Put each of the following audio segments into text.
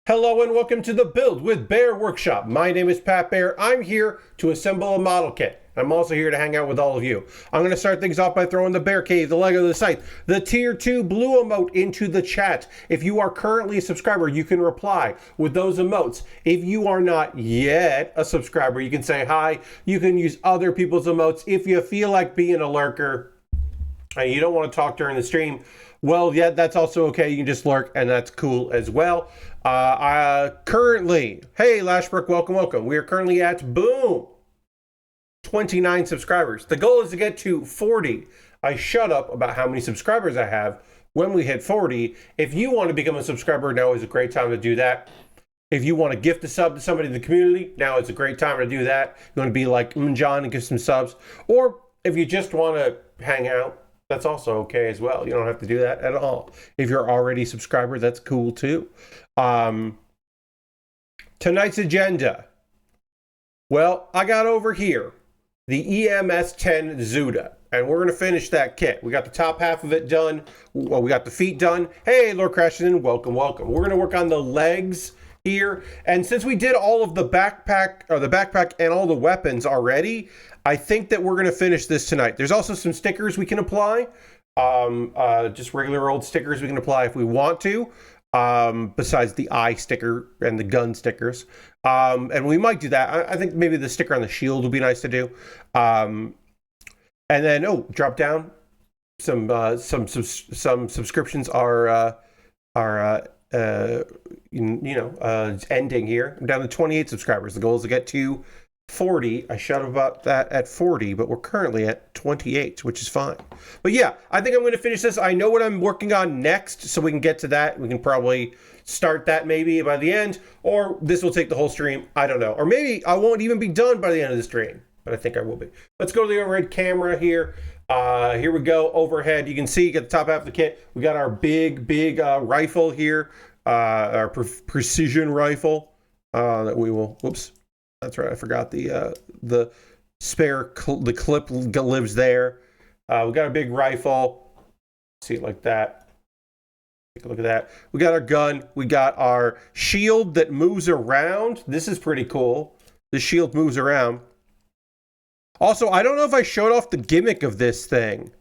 Hello and welcome to the Build with Bear Workshop. My name is Pat Bear. I'm here to assemble a model kit. I'm also here to hang out with all of you. I'm going to start things off by throwing the Bear Cave, the Lego, the site, the Tier 2 blue emote into the chat. If you are currently a subscriber, you can reply with those emotes. If you are not yet a subscriber, you can say hi. You can use other people's emotes. If you feel like being a lurker and you don't want to talk during the stream, well, yeah, that's also okay. You can just lurk, and that's cool as well. Currently, hey, Lashbrook, welcome. We are currently at, boom, 29 subscribers. The goal is to get to 40. I shut up about how many subscribers I have when we hit 40. If you want to become a subscriber, now is a great time to do that. If you want to gift a sub to somebody in the community, now is a great time to do that. You want to be like John and give some subs. Or if you just want to hang out, that's also okay as well. You don't have to do that at all. If you're already a subscriber, that's cool too. Tonight's agenda. Well, I got over here the EMS-10 Zudah, and we're going to finish that kit. We got the top half of it done. Well, we got the feet done. Hey, Lord Crashington, welcome. We're going to work on the legs here. And since we did all of the backpack and all the weapons already, I think that we're going to finish this tonight. There's also some stickers we can apply. Just regular old stickers we can apply if we want to. Besides the eye sticker and the gun stickers. And we might do that. I think maybe the sticker on the shield would be nice to do. And then, drop down. Some subscriptions are ending here. I'm down to 28 subscribers. The goal is to get to 40. I shot about that at 40, but we're currently at 28, which is fine. But yeah, I think I'm going to finish this. I know what I'm working on next, so we can get to that. We can probably start that maybe by the end, or this will take the whole stream. I don't know. Or maybe I won't even be done by the end of the stream, but I think I will be. Let's go to the overhead camera here. Here we go. Overhead. You can see, get the top half of the kit. We got our big rifle here, our precision rifle that we will, whoops. That's right. I forgot the spare the clip lives there. We got a big rifle. See it like that. Take a look at that. We got our gun. We got our shield that moves around. This is pretty cool. The shield moves around. Also, I don't know if I showed off the gimmick of this thing.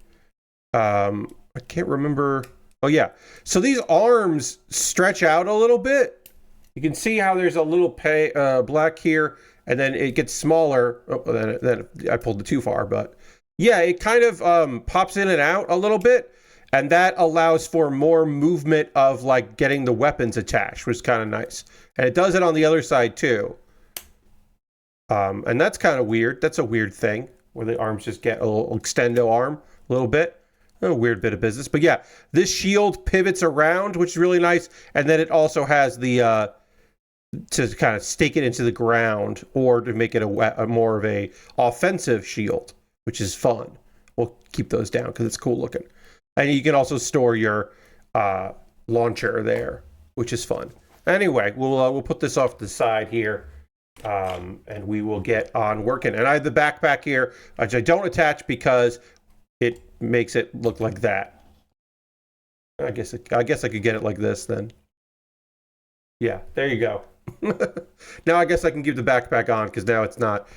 I can't remember. Oh yeah. So these arms stretch out a little bit. You can see how there's a little black here. And then it gets smaller. Oh, then I pulled it too far, but yeah, it kind of pops in and out a little bit, and that allows for more movement of like getting the weapons attached, which is kind of nice. And it does it on the other side too. And that's kind of weird. That's a weird thing where the arms just get a little extendo arm a little bit. A weird bit of business, but yeah, this shield pivots around, which is really nice, and then it also has the to kind of stake it into the ground or to make it a more of a offensive shield, which is fun. We'll keep those down because it's cool looking. And you can also store your launcher there, which is fun. Anyway, we'll put this off to the side here, and we will get on working. And I have the backpack here, which I don't attach because it makes it look like that. I guess I could get it like this then. Yeah, there you go. Now I guess I can give the backpack on because now it's not.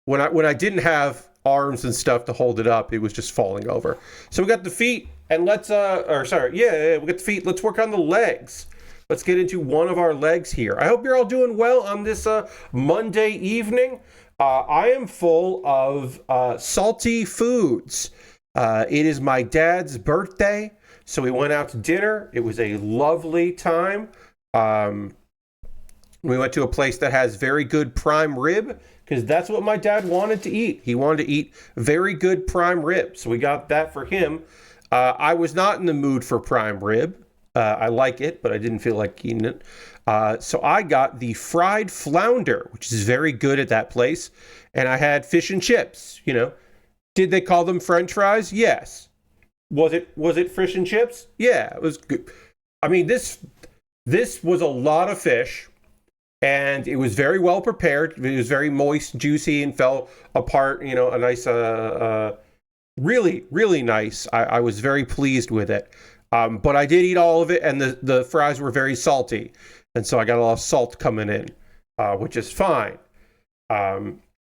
When I didn't have arms and stuff to hold it up, it was just falling over. So we got the feet, and let's we got the feet. Let's work on the legs. Let's get into one of our legs here. I hope you're all doing well on this Monday evening. I am full of salty foods. It is my dad's birthday, so we went out to dinner. It was a lovely time. We went to a place that has very good prime rib because that's what my dad wanted to eat. He wanted to eat very good prime rib, so we got that for him. I was not in the mood for prime rib. I like it, but I didn't feel like eating it. So I got the fried flounder, which is very good at that place, and I had fish and chips. Did they call them French fries? Yes. Was it fish and chips? Yeah, it was good. I mean, this was a lot of fish. And it was very well prepared. It was very moist, juicy, and fell apart. A nice, really, really nice. I was very pleased with it. But I did eat all of it, and the fries were very salty. And so I got a lot of salt coming in, which is fine.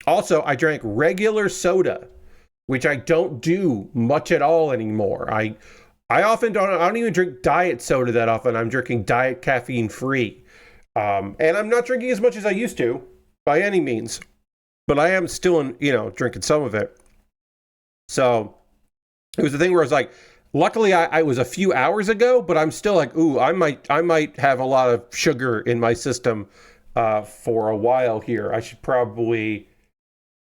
Also, I drank regular soda, which I don't do much at all anymore. I often I don't even drink diet soda that often. I'm drinking diet caffeine free. And I'm not drinking as much as I used to by any means, but I am still drinking some of it. So it was the thing where I was like, luckily I was a few hours ago, but I'm still like, ooh, I might have a lot of sugar in my system for a while here. I should probably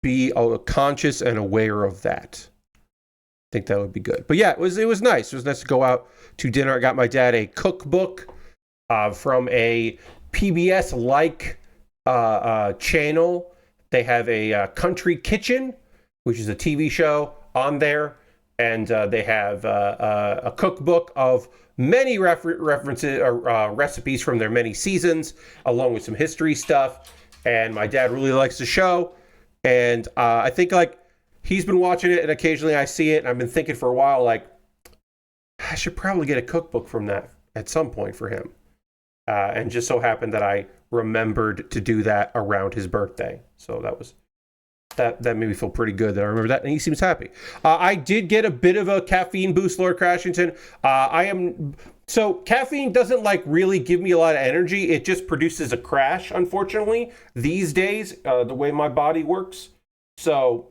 be conscious and aware of that. I think that would be good. But yeah, it was nice. It was nice to go out to dinner. I got my dad a cookbook from a PBS-like channel. They have a Country Kitchen, which is a TV show on there, and they have a cookbook of many references or recipes from their many seasons, along with some history stuff. And my dad really likes the show, and I think like he's been watching it, and occasionally I see it, and I've been thinking for a while like I should probably get a cookbook from that at some point for him. And just so happened that I remembered to do that around his birthday. So that made me feel pretty good that I remember that, and he seems happy. I did get a bit of a caffeine boost, Lord Crashington. So caffeine doesn't like really give me a lot of energy. It just produces a crash, unfortunately, these days, the way my body works. So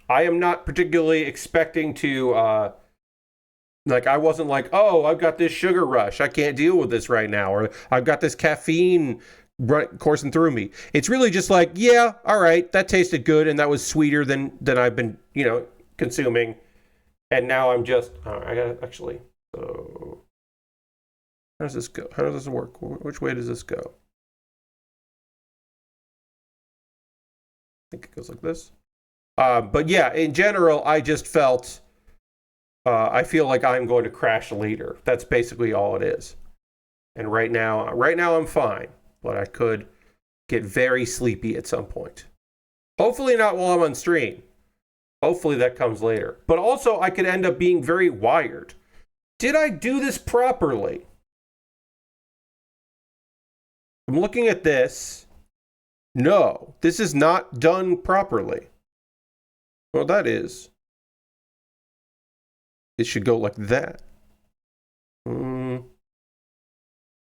I am not particularly expecting to... I wasn't like, oh, I've got this sugar rush. I can't deal with this right now. Or I've got this caffeine coursing through me. It's really just like, yeah, all right, that tasted good. And that was sweeter than I've been, consuming. And now I'm just, I got to actually, so how does this go? How does this work? Which way does this go? I think it goes like this. But yeah, in general, I just felt... I feel like I'm going to crash later. That's basically all it is. And right now I'm fine, but I could get very sleepy at some point. Hopefully not while I'm on stream. Hopefully that comes later. But also I could end up being very wired. Did I do this properly? I'm looking at this. No, this is not done properly. Well, that is. It should go like that.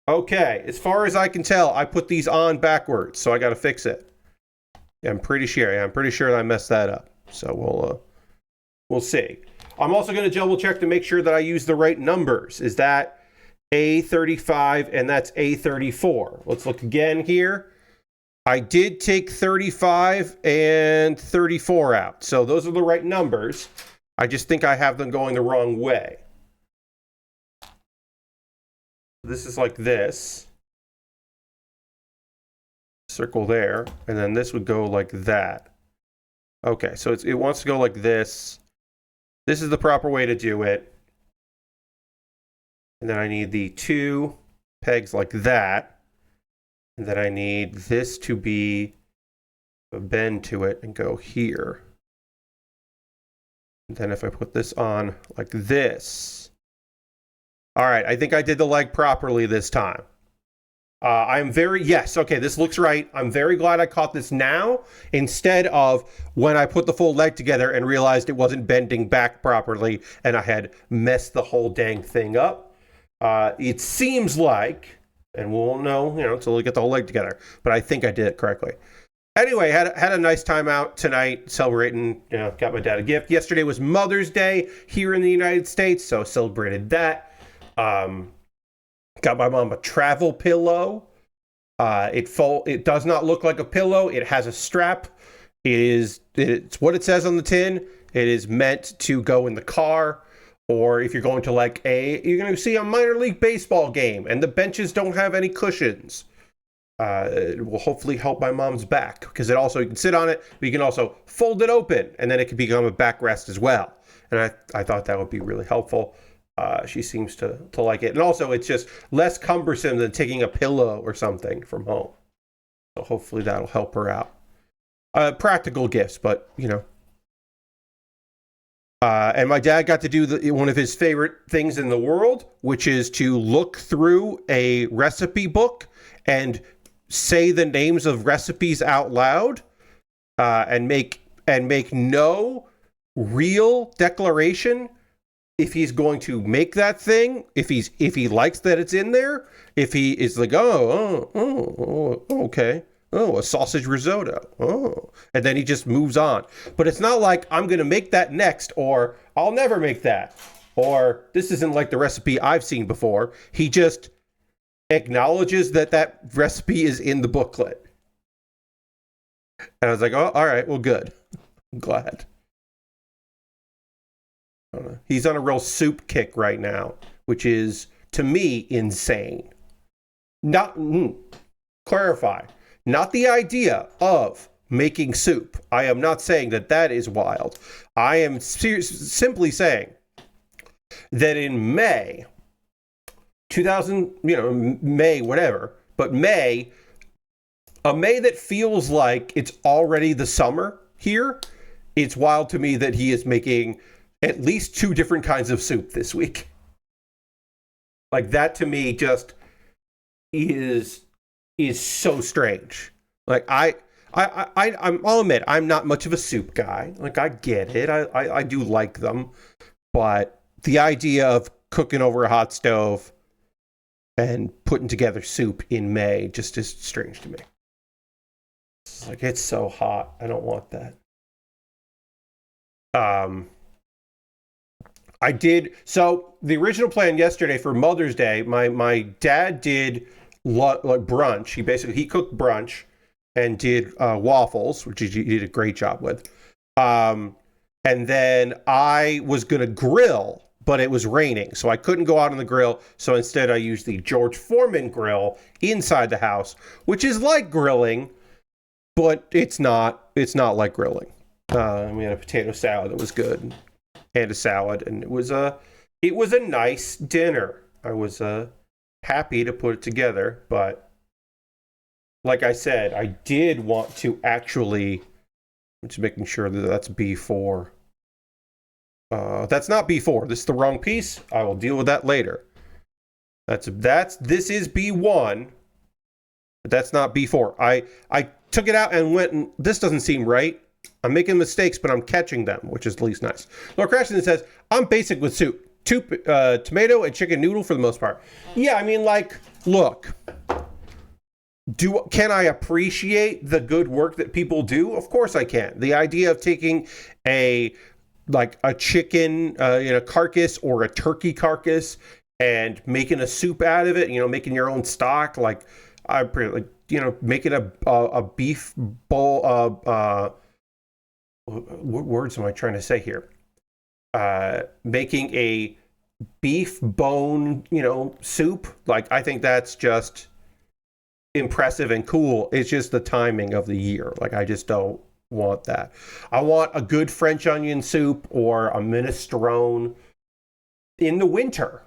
Okay, as far as I can tell, I put these on backwards, so I got to fix it. Yeah, I'm pretty sure that I messed that up. So we'll see. I'm also going to double check to make sure that I use the right numbers. Is that A35 and that's A34? Let's look again here. I did take 35 and 34 out, so those are the right numbers. I just think I have them going the wrong way. This is like this. Circle there. And then this would go like that. Okay, so it wants to go like this. This is the proper way to do it. And then I need the 2 pegs like that. And then I need this to be a bend to it and go here. And then if I put this on like this. All right, I think I did the leg properly this time. Yes, okay, this looks right. I'm very glad I caught this now instead of when I put the full leg together and realized it wasn't bending back properly and I had messed the whole dang thing up. It seems like, and we'll know, until we get the whole leg together, but I think I did it correctly. Anyway, had a nice time out tonight celebrating, got my dad a gift. Yesterday was Mother's Day here in the United States, so celebrated that. Got my mom a travel pillow. It does not look like a pillow. It has a strap. It's what it says on the tin. It is meant to go in the car, or if you're going to you're going to see a minor league baseball game and the benches don't have any cushions. It will hopefully help my mom's back because you can sit on it, but you can also fold it open and then it can become a backrest as well. And I thought that would be really helpful. She seems to like it. And also it's just less cumbersome than taking a pillow or something from home. So hopefully that'll help her out. Practical gifts, but And my dad got to do one of his favorite things in the world, which is to look through a recipe book and say the names of recipes out loud, and make no real declaration if he's going to make that thing, if he likes that it's in there, if he is like, okay. Oh, a sausage risotto. Oh. And then he just moves on. But it's not like I'm going to make that next, or I'll never make that, or this isn't like the recipe I've seen before. He just acknowledges that recipe is in the booklet. And I was like, oh, all right, well, good. I'm glad. He's on a real soup kick right now, which is, to me, insane. Clarify. Not the idea of making soup. I am not saying that is wild. I am simply saying that in May 2000, May, whatever, but May, a May that feels like it's already the summer here, it's wild to me that he is making at least 2 different kinds of soup this week. Like, that to me just is so strange. Like, I'll admit, I'm not much of a soup guy. Like, I get it. I do like them. But the idea of cooking over a hot stove and putting together soup in May just is strange to me. It's like, it's so hot. I don't want that. So the original plan yesterday for Mother's Day, my dad did like brunch. He cooked brunch and did waffles, which he did a great job with. And then I was going to grill, but it was raining, so I couldn't go out on the grill. So instead I used the George Foreman grill inside the house, which is like grilling, but it's not like grilling. We had a potato salad that was good, and a salad, and it was a nice dinner. I was happy to put it together, but like I said, I did want to actually, I'm just making sure that that's B4. That's not B4. This is the wrong piece. I will deal with that later. This is B1, but that's not B4. I took it out and went, and this doesn't seem right. I'm making mistakes, but I'm catching them, which is at least nice. Lord Crashton says, I'm basic with soup. Tomato and chicken noodle for the most part. Yeah, I mean, like, look, can I appreciate the good work that people do? Of course I can. The idea of taking a chicken carcass or a turkey carcass and making a soup out of it, making your own stock, like, making a beef bowl, what words am I trying to say here? Making a beef bone, soup. Like, I think that's just impressive and cool. It's just the timing of the year. Like, I just don't want that. I want a good French onion soup or a minestrone in the winter.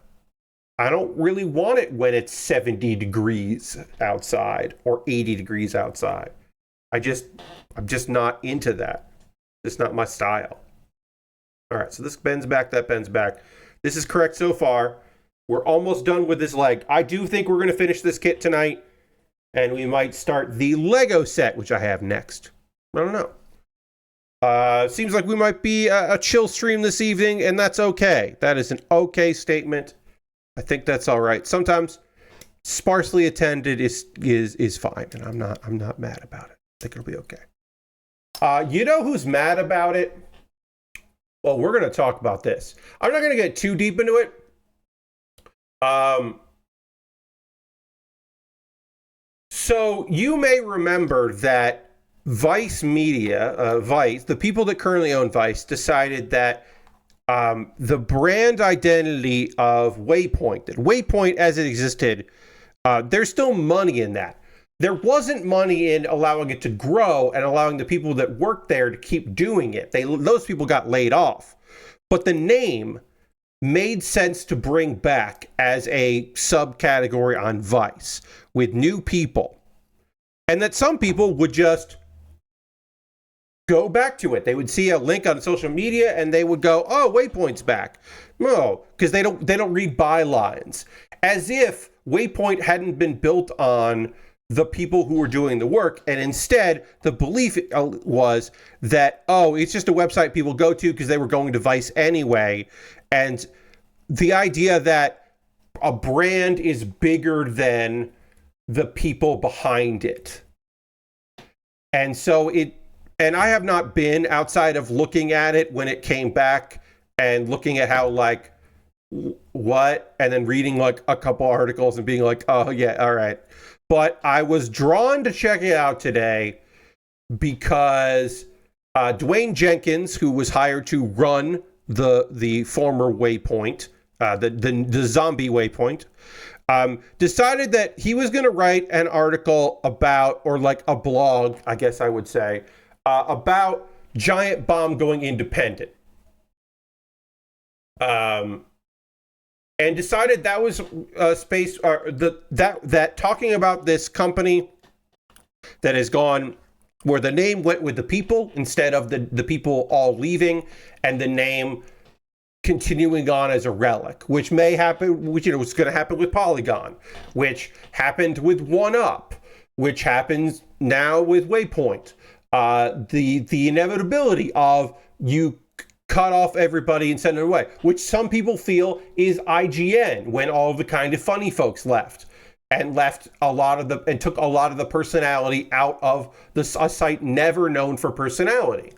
I don't really want it when it's 70 degrees outside or 80 degrees outside. I'm just not into that. It's not my style. All right, so this bends back, that bends back. This is correct so far. We're almost done with this leg. I do think we're going to finish this kit tonight, and we might start the Lego set, which I have next. I don't know. Seems like we might be a chill stream this evening, and that's okay. That is an okay statement. I think that's all right. Sometimes sparsely attended is fine, and I'm not mad about it. I think it'll be okay. You know who's mad about it? Well, we're going to talk about this. I'm not going to get too deep into it. So you may remember that Vice Media, Vice, the people that currently own Vice, decided that the brand identity of Waypoint as it existed, there's still money in that. There wasn't money in allowing it to grow and allowing the people that worked there to keep doing it. Those people got laid off. But the name made sense to bring back as a subcategory on Vice with new people. And that some people would just go back to it. They would see a link on social media and they would go, "Oh, Waypoint's back." No, because they don't read bylines, as if Waypoint hadn't been built on the people who were doing the work, and instead the belief was that, oh, it's just a website people go to because they were going to Vice anyway, and the idea that a brand is bigger than the people behind it. And so and I have not been outside of looking at it when it came back and looking at how, like, what, and then reading like a couple articles and being like, oh yeah, all right. But I was drawn to check it out today because Dwayne Jenkins, who was hired to run the former Waypoint, the zombie Waypoint, decided that he was going to write an article about, or like a blog, I guess I would say, about Giant Bomb going independent. And decided that was a space, that talking about this company that has gone, where the name went with the people instead of the people all leaving, and the name continuing on as a relic, which may happen, which, was going to happen with Polygon, which happened with 1UP, which happens now with Waypoint. The inevitability of you cut off everybody and send it away, which some people feel is IGN, when all of the Kind of Funny folks left and took a lot of the personality out of a site never known for personality.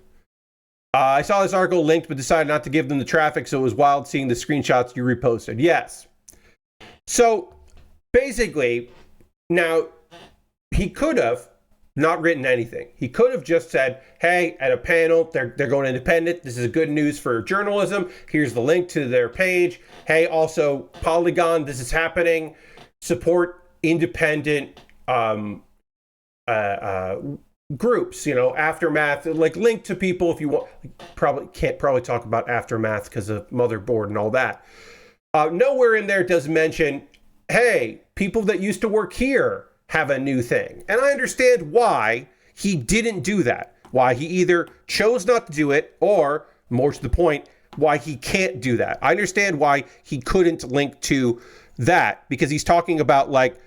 I saw this article linked, but decided not to give them the traffic, so it was wild seeing the screenshots you reposted. Yes. So basically, now he could have not written anything. He could have just said, hey, at a panel, they're going independent. This is good news for journalism. Here's the link to their page. Hey, also, Polygon, this is happening. Support independent groups, Aftermath, like link to people if you want. Can't talk about Aftermath because of Motherboard and all that. Nowhere in there does mention, hey, people that used to work here have a new thing. And I understand why he didn't do that. Why he either chose not to do it, or, more to the point, why he can't do that. I understand why he couldn't link to that, because he's talking about, like,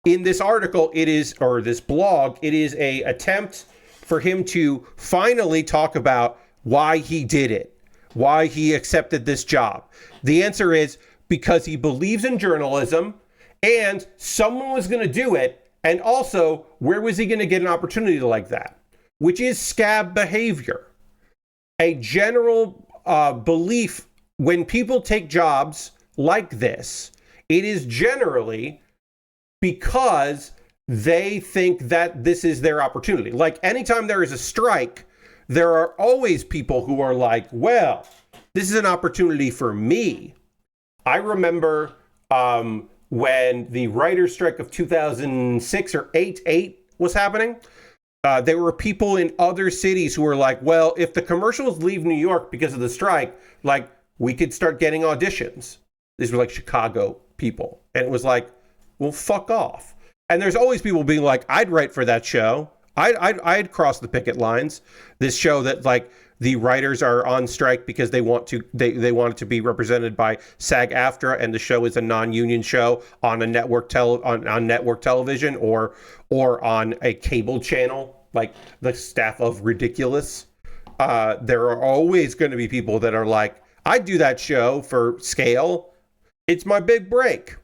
in this article, or this blog, it is a attempt for him to finally talk about why he did it, why he accepted this job. The answer is because he believes in journalism, and someone was going to do it, and also, where was he going to get an opportunity like that? Which is scab behavior. A general belief, when people take jobs like this, it is generally because they think that this is their opportunity. Like, anytime there is a strike, there are always people who are like, well, this is an opportunity for me. I remember when the writer's strike of 2006 or 8 was happening, there were people in other cities who were like, well, if the commercials leave New York because of the strike, like, we could start getting auditions. These were like Chicago people. And it was like, well, fuck off. And there's always people being like, I'd write for that show. I'd cross the picket lines. This show that, like, the writers are on strike because they want it to be represented by SAG-AFTRA, and the show is a non-union show on a network on network television or on a cable channel, like the staff of Ridiculous. There are always going to be people that are like, I'd do that show for scale. It's my big break.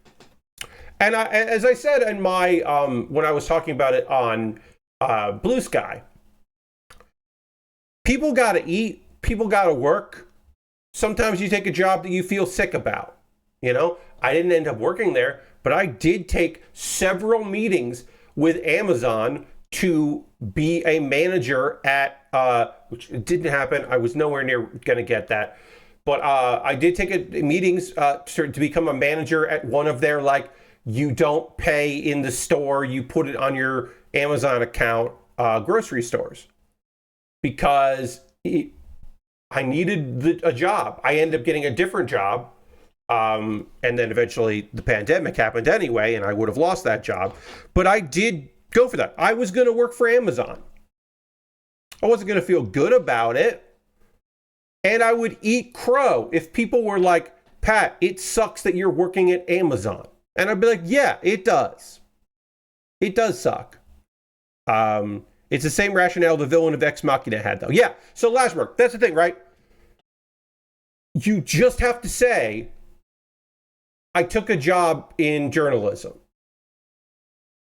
And as I said in my when I was talking about it on Blue Sky, people got to eat. People got to work. Sometimes you take a job that you feel sick about. I didn't end up working there, but I did take several meetings with Amazon to be a manager at, which didn't happen. I was nowhere near going to get that. But I did take meetings to become a manager at one of their, like, you don't pay in the store, you put it on your Amazon account, grocery stores. Because I needed a job. I ended up getting a different job. And then eventually the pandemic happened anyway, and I would have lost that job. But I did go for that. I was going to work for Amazon. I wasn't going to feel good about it. And I would eat crow if people were like, Pat, it sucks that you're working at Amazon. And I'd be like, yeah, it does. It does suck. It's the same rationale the villain of Ex Machina had, though. Yeah, so Lazarus, that's the thing, right? You just have to say, I took a job in journalism.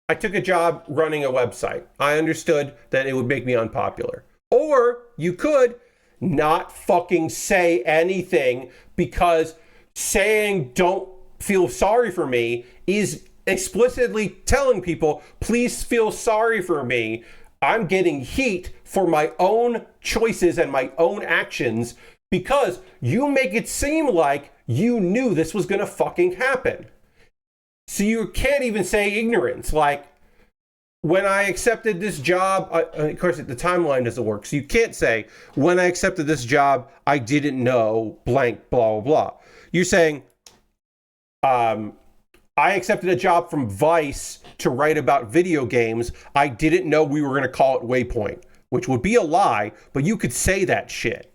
I took a job running a website. I understood that it would make me unpopular. Or you could not fucking say anything, because saying don't feel sorry for me is explicitly telling people, please feel sorry for me. I'm getting heat for my own choices and my own actions because you make it seem like you knew this was going to fucking happen. So you can't even say ignorance. Like, when I accepted this job, of course, the timeline doesn't work. So you can't say, when I accepted this job, I didn't know blank, blah, blah, blah. You're saying, I accepted a job from Vice to write about video games. I didn't know we were going to call it Waypoint, which would be a lie, but you could say that shit.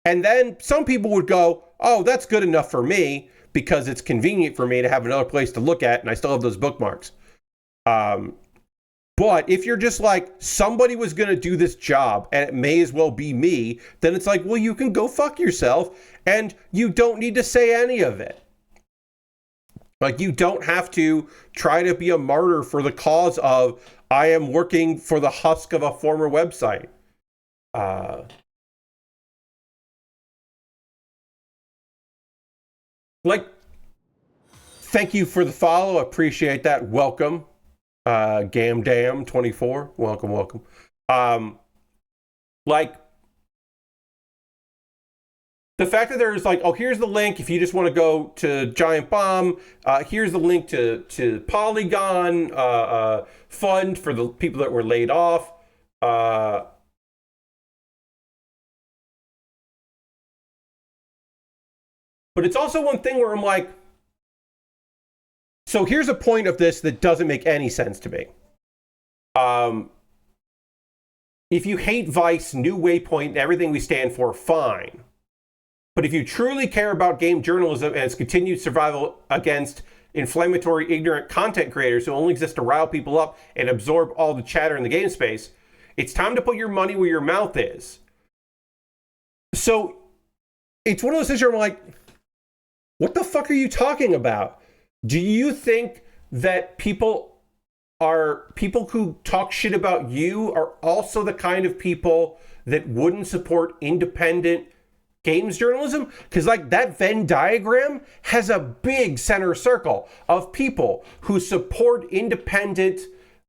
And then some people would go, oh, that's good enough for me because it's convenient for me to have another place to look at and I still have those bookmarks. But if you're just like, somebody was going to do this job and it may as well be me, then it's like, well, you can go fuck yourself and you don't need to say any of it. Like, you don't have to try to be a martyr for the cause of, I am working for the husk of a former website. Like, thank you for the follow. Appreciate that. Welcome. Gamdam24. Welcome. Like, the fact that there's like, oh, here's the link if you just want to go to Giant Bomb. Here's the link to Polygon fund for the people that were laid off. But it's also one thing where I'm like, so here's a point of this that doesn't make any sense to me. If you hate Vice, New Waypoint, and everything we stand for, fine. But if you truly care about game journalism and its continued survival against inflammatory, ignorant content creators who only exist to rile people up and absorb all the chatter in the game space, it's time to put your money where your mouth is. So it's one of those things where I'm like, what the fuck are you talking about? Do you think that people who talk shit about you are also the kind of people that wouldn't support independent games journalism? Because like that Venn diagram has a big center circle of people who support independent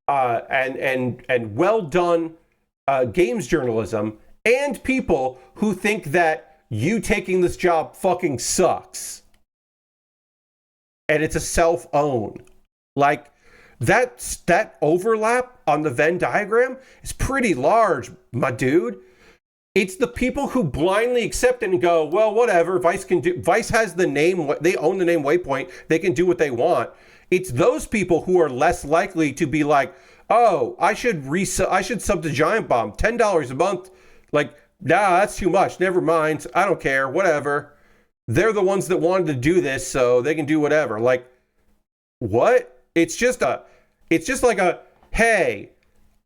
and well done games journalism, and people who think that you taking this job fucking sucks. And it's a self-own. Like, that overlap on the Venn diagram is pretty large, my dude. It's the people who blindly accept it and go, well, whatever, Vice has the name, they own the name Waypoint, they can do what they want. It's those people who are less likely to be like, oh, I should sub to Giant Bomb, $10 a month. Like, nah, that's too much, never mind, I don't care, whatever. They're the ones that wanted to do this, so they can do whatever. Like, what? It's just like a, hey,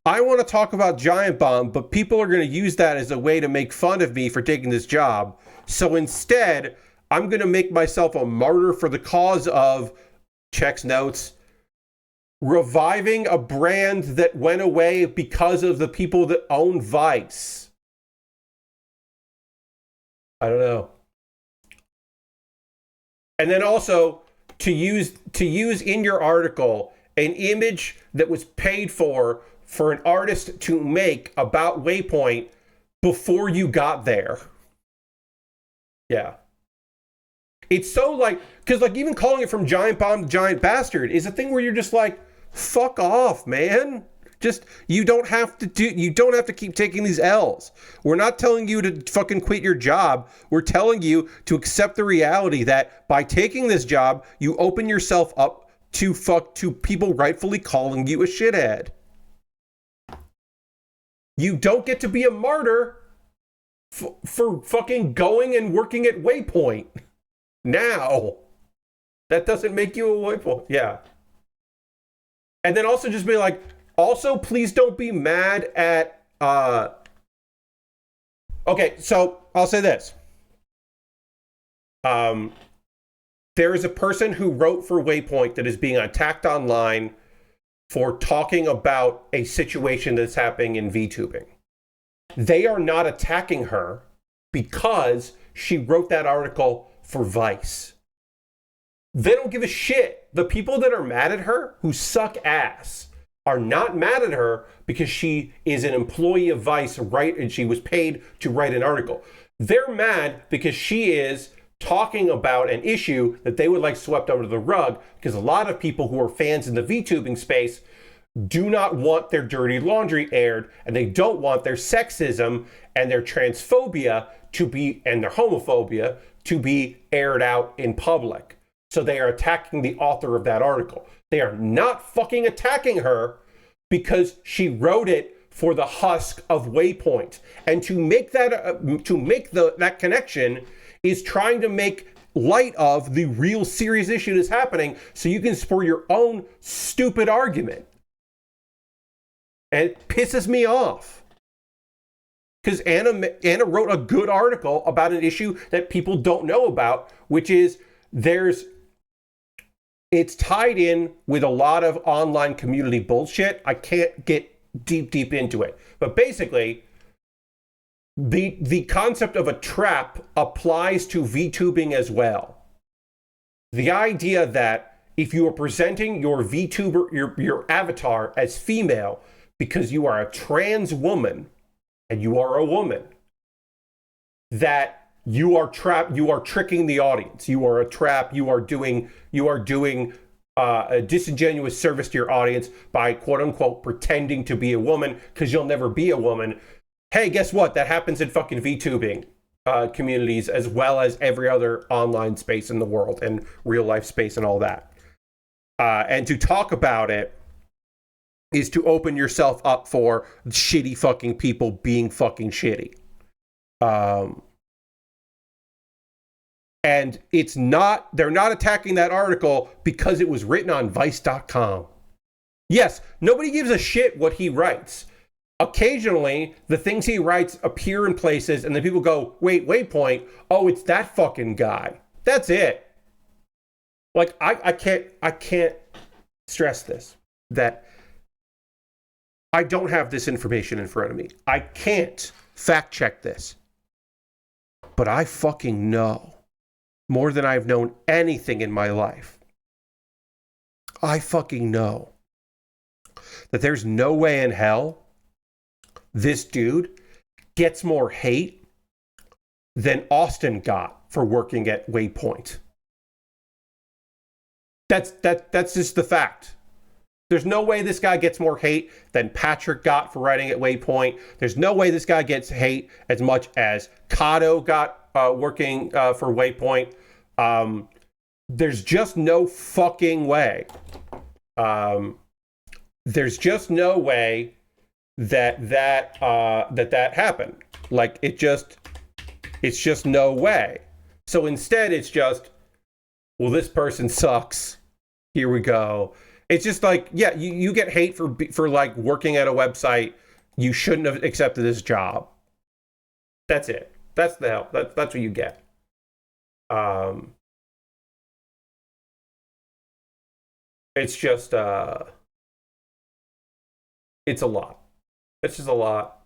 I want to talk about Giant Bomb, but people are going to use that as a way to make fun of me for taking this job. So instead, I'm going to make myself a martyr for the cause of, checks notes, reviving a brand that went away because of the people that own Vice. I don't know. And then also to use in your article an image that was paid for an artist to make about Waypoint before you got there. Yeah. It's so like, because like even calling it from Giant Bomb to Giant Bastard is a thing where you're just like, fuck off, man. Just, you don't have to keep taking these L's. We're not telling you to fucking quit your job. We're telling you to accept the reality that by taking this job, you open yourself up to people rightfully calling you a shithead. You don't get to be a martyr for fucking going and working at Waypoint. Now. That doesn't make you a Waypoint. Yeah. And then also just be like, also, please don't be mad at... Okay, so I'll say this. There is a person who wrote for Waypoint that is being attacked online for talking about a situation that's happening in VTubing. They are not attacking her because she wrote that article for Vice. They don't give a shit. The people that are mad at her, who suck ass, are not mad at her because she is an employee of Vice, right? And she was paid to write an article. They're mad because she is talking about an issue that they would like swept under the rug, because a lot of people who are fans in the VTubing space do not want their dirty laundry aired, and they don't want their sexism and their transphobia to be, and their homophobia to be aired out in public. So they are attacking the author of that article. They are not fucking attacking her because she wrote it for the husk of Waypoint. And to make that that connection is trying to make light of the real serious issue that's happening, so you can spur your own stupid argument. And it pisses me off. Because Anna wrote a good article about an issue that people don't know about, which is it's tied in with a lot of online community bullshit. I can't get deep into it. But basically, the concept of a trap applies to VTubing as well. The idea that if you are presenting your VTuber, your avatar as female because you are a trans woman and you are a woman, that you are tricking the audience. You are a trap. You are doing a disingenuous service to your audience by quote unquote pretending to be a woman, because you'll never be a woman. Hey, guess what? That happens in fucking VTubing communities as well as every other online space in the world and real life space and all that. And to talk about it is to open yourself up for shitty fucking people being fucking shitty. And they're not attacking that article because it was written on Vice.com. Yes, nobody gives a shit what he writes. Occasionally, the things he writes appear in places and then people go, wait, Waypoint, oh, it's that fucking guy. That's it. Like, I can't stress this, that I don't have this information in front of me. I can't fact check this. But I fucking know more than I've known anything in my life. I fucking know that there's no way in hell this dude gets more hate than Austin got for working at Waypoint. That's just the fact. There's no way this guy gets more hate than Patrick got for writing at Waypoint. There's no way this guy gets hate as much as Kato got working for Waypoint. There's just no fucking way. There's just no way that happened. Like, it's just no way. So instead, it's just, well, this person sucks. Here we go. It's just like, yeah, you get hate for like working at a website. You shouldn't have accepted this job. That's it. That's the hell. That's what you get. It's just it's a lot. It's just a lot,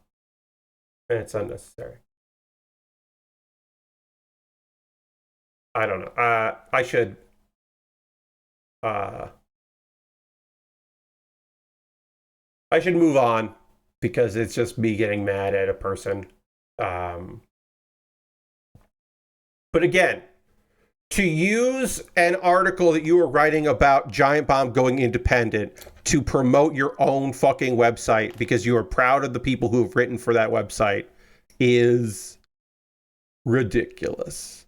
and it's unnecessary. I don't know. I should move on because it's just me getting mad at a person. But again, to use an article that you were writing about Giant Bomb going independent to promote your own fucking website because you are proud of the people who have written for that website is ridiculous.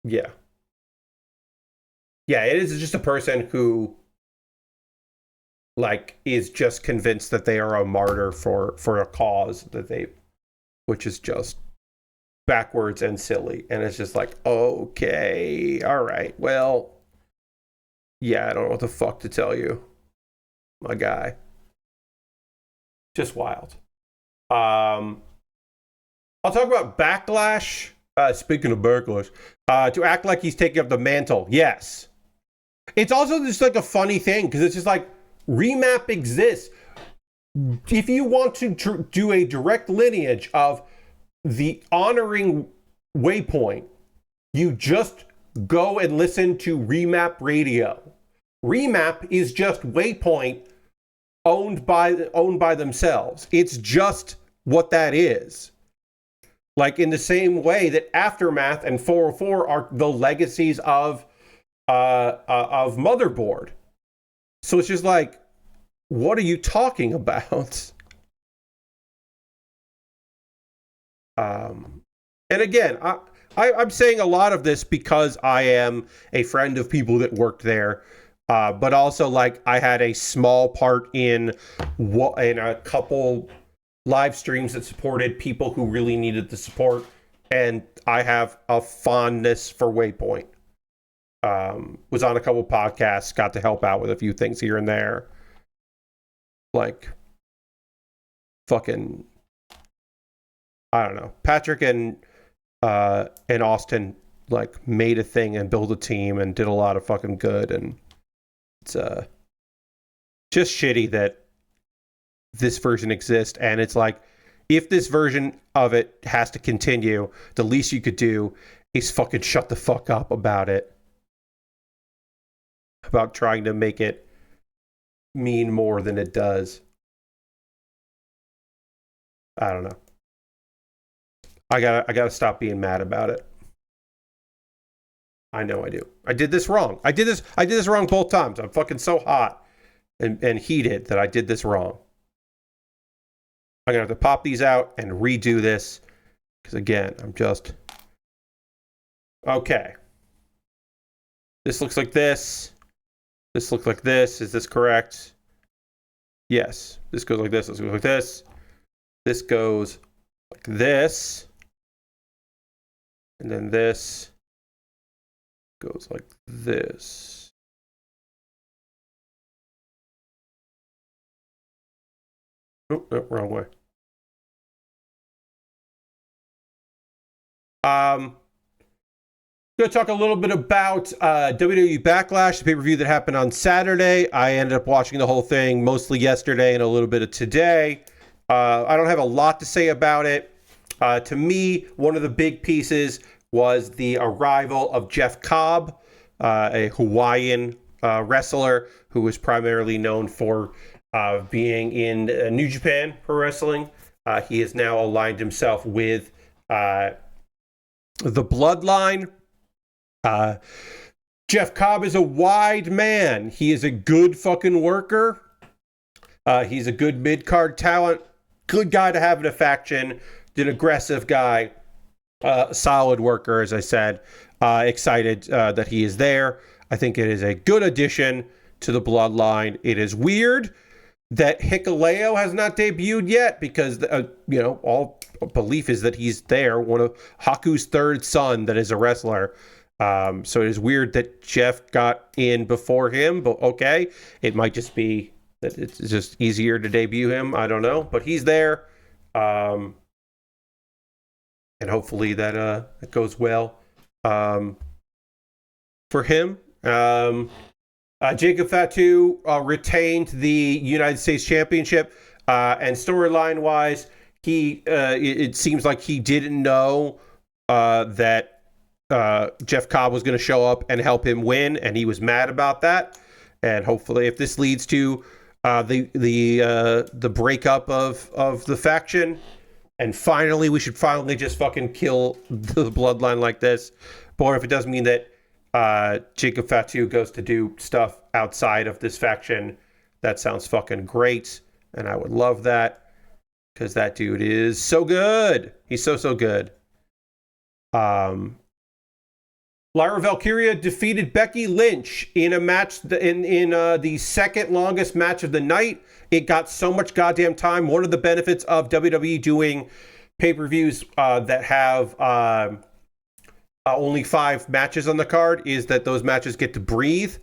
Yeah. Yeah, it is just a person who like is just convinced that they are a martyr for a cause that they, which is just backwards and silly. And it's just like, okay, all right, well, yeah, I don't know what the fuck to tell you, my guy. Just wild. I'll talk about Backlash. Speaking of Backlash, to act like he's taking up the mantle. Yes. It's also just like a funny thing because it's just like remap exists. If you want to do a direct lineage of the honoring Waypoint, you just go and listen to Remap Radio. Remap is just Waypoint owned by themselves. It's just what that is. Like in the same way that Aftermath and 404 are the legacies of Motherboard. So it's just like, what are you talking about? And again, I'm saying a lot of this because I am a friend of people that worked there, but also like I had a small part in a couple live streams that supported people who really needed the support, and I have a fondness for Waypoint. Was on a couple podcasts, got to help out with a few things here and there. Like, fucking, I don't know. Patrick and Austin like made a thing and built a team and did a lot of fucking good, and it's just shitty that this version exists. And it's like, if this version of it has to continue, the least you could do is fucking shut the fuck up about it. About trying to make it mean more than it does. I don't know. I gotta stop being mad about it. I know I do. I did this wrong. I did this wrong both times. I'm fucking so hot and heated that I did this wrong. I'm gonna have to pop these out and redo this. Because again, I'm just... Okay. This looks like this. This looks like this. Is this correct? Yes. This goes like this. This goes like this. This goes like this. And then this goes like this. Oh, no, wrong way. Going to talk a little bit about WWE Backlash, the pay-per-view that happened on Saturday. I ended up watching the whole thing mostly yesterday and a little bit of today. I don't have a lot to say about it. To me, one of the big pieces was the arrival of Jeff Cobb, a Hawaiian wrestler who was primarily known for being in New Japan Pro Wrestling. He has now aligned himself with the Bloodline. Jeff Cobb is a wide man. He is a good fucking worker. He's a good mid-card talent. Good guy to have in a faction. An aggressive guy. Solid worker, as I said. Excited that he is there. I think it is a good addition to the Bloodline. It is weird that Hikuleo has not debuted yet because, all belief is that he's there. One of Haku's third son that is a wrestler. So it is weird that Jeff got in before him, but okay. It might just be that it's just easier to debut him. I don't know, but he's there. And hopefully that goes well for him. Jacob Fatu retained the United States Championship, and storyline-wise, it seems like he didn't know that Jeff Cobb was going to show up and help him win, and he was mad about that. And hopefully, if this leads to the breakup of the faction, and finally, we should finally just fucking kill the Bloodline like this. Or if it does mean that Jacob Fatu goes to do stuff outside of this faction, that sounds fucking great, and I would love that because that dude is so good. He's so good. Lyra Valkyria defeated Becky Lynch in a match in the second longest match of the night. It got so much goddamn time. One of the benefits of WWE doing pay-per-views that have only 5 matches on the card is that those matches get to breathe.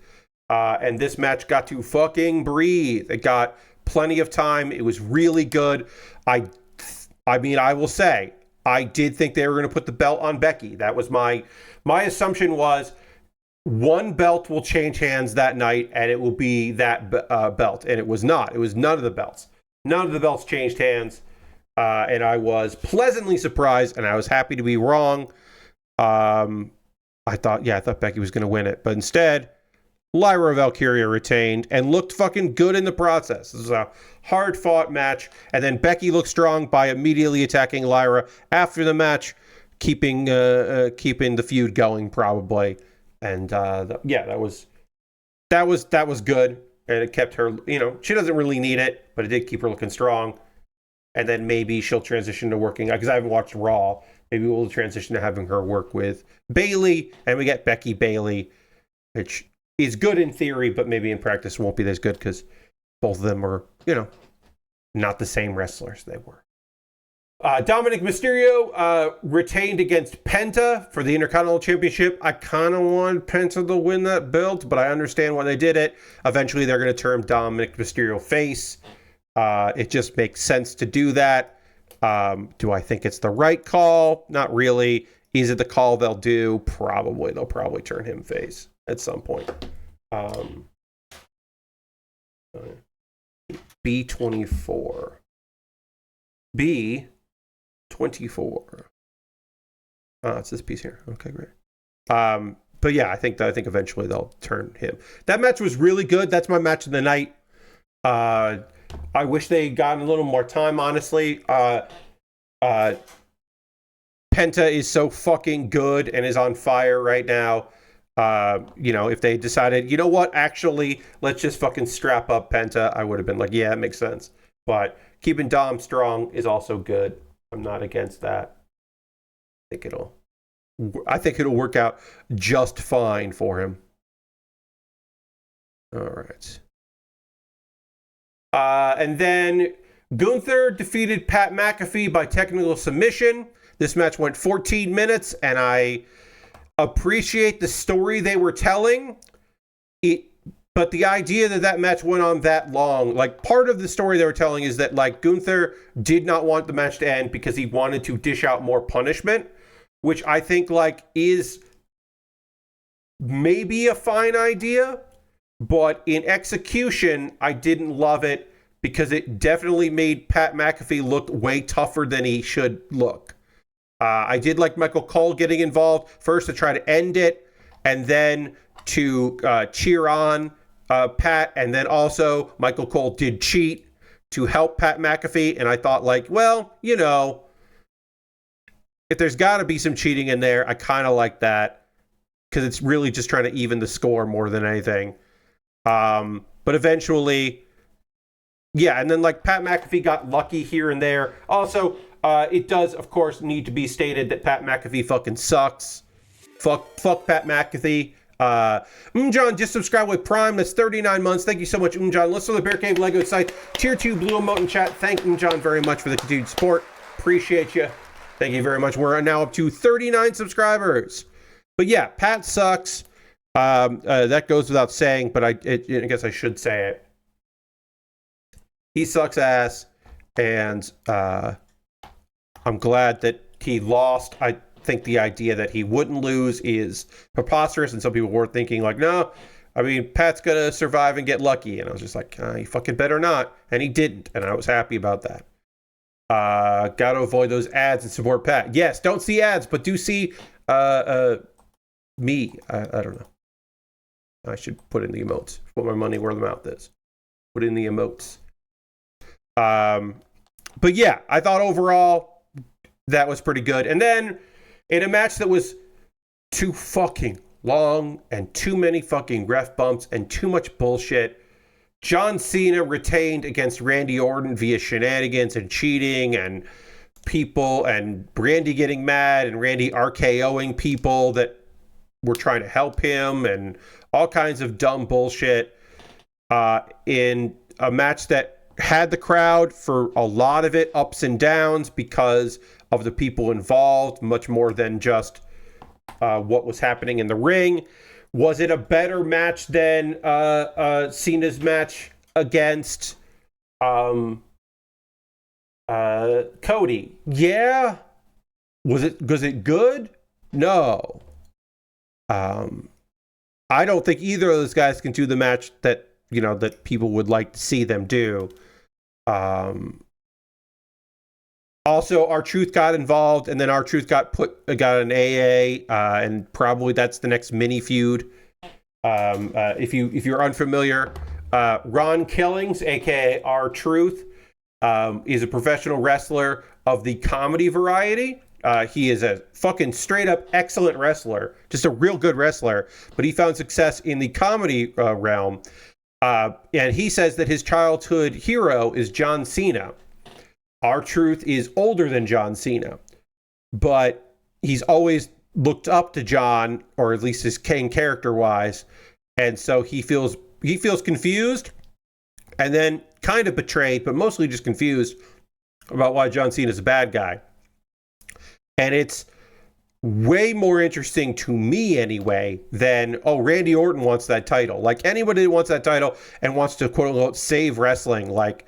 And this match got to fucking breathe. It got plenty of time. It was really good. I mean, I will say, I did think they were going to put the belt on Becky. That was my assumption was one belt will change hands that night, and it will be that belt. And it was not. It was none of the belts. None of the belts changed hands. And I was pleasantly surprised, and I was happy to be wrong. I thought Becky was going to win it. But instead, Lyra Valkyria retained and looked fucking good in the process. This was a hard-fought match. And then Becky looked strong by immediately attacking Lyra after the match, keeping the feud going probably. And that was good. And it kept her, she doesn't really need it, but it did keep her looking strong. And then maybe she'll transition to working, because I haven't watched Raw. Maybe we'll transition to having her work with Bayley, and we get Becky Bayley, which is good in theory, but maybe in practice won't be as good because both of them are, not the same wrestlers they were. Dominic Mysterio retained against Penta for the Intercontinental Championship. I kind of want Penta to win that belt, but I understand why they did it. Eventually, they're going to term Dominic Mysterio face. It just makes sense to do that. Do I think it's the right call? Not really. Is it the call they'll do? Probably. They'll probably turn him face at some point. B24. B24. It's this piece here. Okay, great. But yeah, I think eventually they'll turn him. That match was really good. That's my match of the night. I wish they got a little more time, honestly. Penta is so fucking good and is on fire right now. If they decided, actually, let's just fucking strap up Penta, I would have been like, yeah, that makes sense. But keeping Dom strong is also good. I'm not against that. I think it'll work out just fine for him. All right. And then Gunther defeated Pat McAfee by technical submission. This match went 14 minutes, and I appreciate the story they were telling. But the idea that match went on that long, part of the story they were telling is that, Gunther did not want the match to end because he wanted to dish out more punishment, which I think, is maybe a fine idea. But in execution, I didn't love it because it definitely made Pat McAfee look way tougher than he should look. I did like Michael Cole getting involved first to try to end it, and then to cheer on Pat, and then also Michael Cole did cheat to help Pat McAfee, and I thought, if there's got to be some cheating in there, I kind of like that because it's really just trying to even the score more than anything. But eventually, and then Pat McAfee got lucky here and there. Also, it does, of course, need to be stated that Pat McAfee fucking sucks. Fuck Pat McAfee. Umjan just subscribed with Prime. That's 39 months. Thank you so much, Umjan. Let's go to the Bear Cave Lego site. Tier 2 Blue Emote in chat. Thank Umjan very much for the continued support. Appreciate you. Thank you very much. We're now up to 39 subscribers. But yeah, Pat sucks. That goes without saying, but I guess I should say it. He sucks ass, and I'm glad that he lost. I think the idea that he wouldn't lose is preposterous, and some people were thinking no, Pat's gonna survive and get lucky, and I was just like, he fucking better not, and he didn't, and I was happy about that. Gotta avoid those ads and support Pat. Yes, don't see ads, but do see me. I don't know. I should put in the emotes. Put my money where the mouth is. Put in the emotes. But yeah, I thought overall that was pretty good. And then in a match that was too fucking long and too many fucking ref bumps and too much bullshit, John Cena retained against Randy Orton via shenanigans and cheating and people, and Randy getting mad and Randy RKOing people that were trying to help him and all kinds of dumb bullshit in a match that had the crowd for a lot of it, ups and downs, because of the people involved, much more than just what was happening in the ring. Was it a better match than Cena's match against Cody? Yeah. Was it good? No. I don't think either of those guys can do the match that, you know, that people would like to see them do. Also, R-Truth got involved, and then R-Truth got an AA, and probably that's the next mini feud. If you're unfamiliar, Ron Killings, aka R-Truth, is a professional wrestler of the comedy variety. He is a fucking straight up excellent wrestler, just a real good wrestler, but he found success in the comedy realm. And he says that his childhood hero is John Cena. R-Truth is older than John Cena, but he's always looked up to John, or at least his king character-wise, and so he feels confused, and then kind of betrayed, but mostly just confused about why John Cena is a bad guy. And it's way more interesting to me anyway than, oh, Randy Orton wants that title. Like, anybody who wants that title and wants to quote unquote save wrestling, like,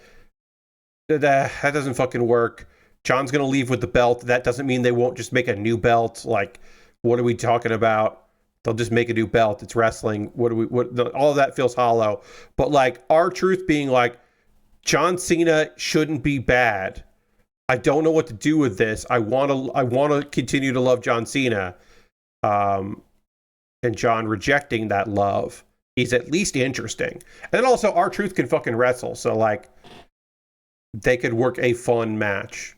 that doesn't fucking work. John's gonna leave with the belt. That doesn't mean they won't just make a new belt. Like, what are we talking about? They'll just make a new belt. It's wrestling. All of that feels hollow. But like, R-Truth being like, John Cena shouldn't be bad. I don't know what to do with this. I want to continue to love John Cena. And John rejecting that love is at least interesting. And then also, R-Truth can fucking wrestle. So like, they could work a fun match.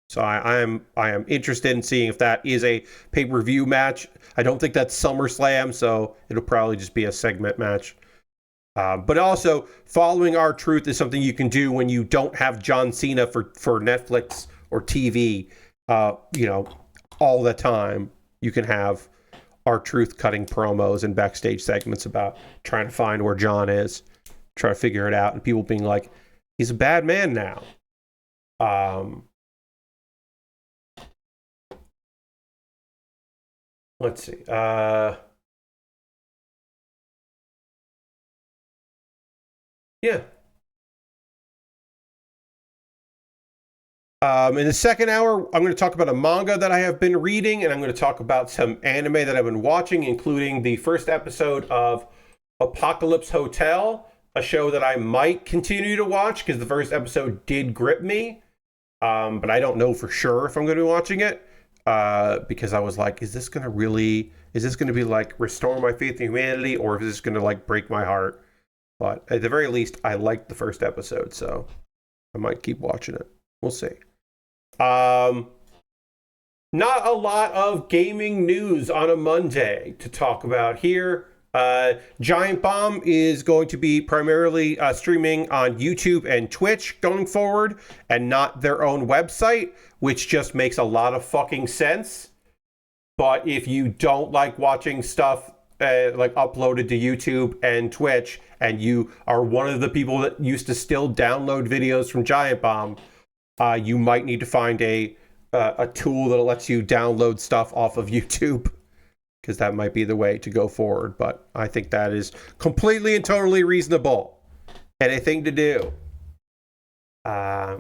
So I am interested in seeing if that is a pay-per-view match. I don't think that's SummerSlam, so it'll probably just be a segment match. But also, following R-Truth is something you can do when you don't have John Cena for Netflix or TV, you know, all the time. You can have R-Truth cutting promos and backstage segments about trying to find where John is, try to figure it out, and people being like, he's a bad man now. Let's see. Yeah. In the second hour, I'm going to talk about a manga that I have been reading, and I'm going to talk about some anime that I've been watching, including the first episode of Apocalypse Hotel, a show that I might continue to watch because the first episode did grip me, but I don't know for sure if I'm going to be watching it, because I was like, is this going to be like restore my faith in humanity, or is this going to like break my heart? But at the very least, I liked the first episode, so I might keep watching it. We'll see. Not a lot of gaming news on a Monday to talk about here. Giant Bomb is going to be primarily streaming on YouTube and Twitch going forward, and not their own website, which just makes a lot of fucking sense. But if you don't like watching stuff like uploaded to YouTube and Twitch, and you are one of the people that used to still download videos from Giant Bomb, you might need to find a tool that lets you download stuff off of YouTube, because that might be the way to go forward. But I think that is completely and totally reasonable and a thing to do. I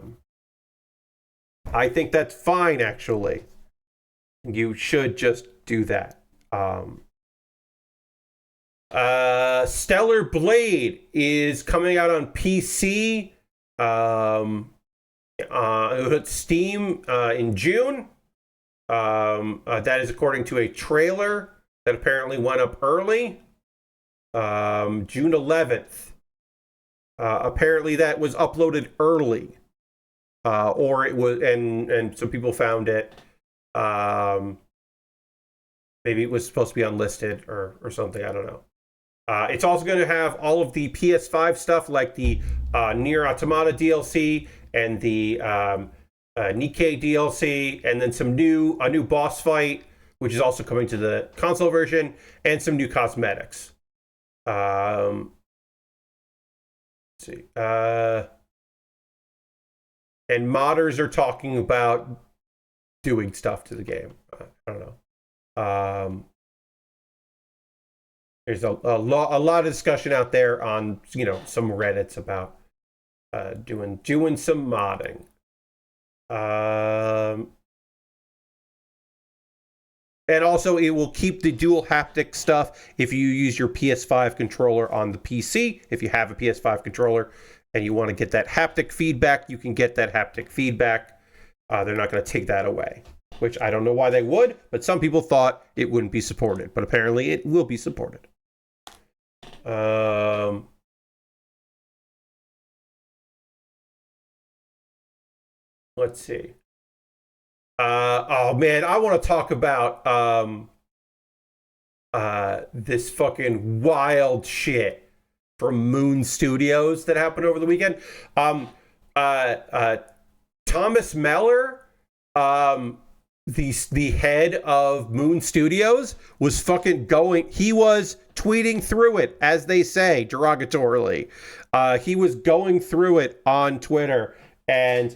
think that's fine, actually. You should just do that. Stellar Blade is coming out on PC. Steam in June. That is according to a trailer that apparently went up early. June 11th. Apparently that was uploaded early. Or it was, and some people found it. Maybe it was supposed to be unlisted or something. I don't know. It's also going to have all of the PS5 stuff, like the Nier Automata DLC and the Nikkei DLC, and then a new boss fight which is also coming to the console version, and some new cosmetics. Let's see. And modders are talking about doing stuff to the game. I don't know. There's a lot of discussion out there on, you know, some Reddits about doing some modding. And also, it will keep the dual haptic stuff if you use your PS5 controller on the PC. If you have a PS5 controller and you want to get that haptic feedback, you can get that haptic feedback. They're not going to take that away, which I don't know why they would, but some people thought it wouldn't be supported, but apparently it will be supported. Let's see. Oh man, I want to talk about this fucking wild shit from Moon Studios that happened over the weekend. Thomas Meller, the head of Moon Studios, was fucking going. He was tweeting through it, as they say, derogatorily. He was going through it on Twitter and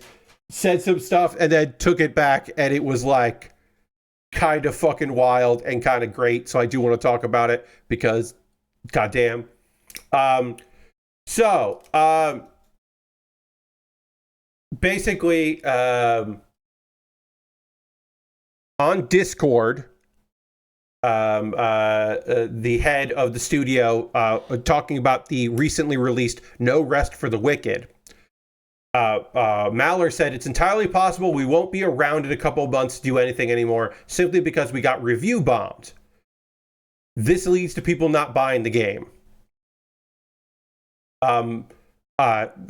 said some stuff and then took it back, and it was like kind of fucking wild and kind of great. So I do want to talk about it because goddamn. Basically, on Discord, the head of the studio talking about the recently released No Rest for the Wicked. Maller said, it's entirely possible we won't be around in a couple of months to do anything anymore, simply because we got review bombed. This leads to people not buying the game.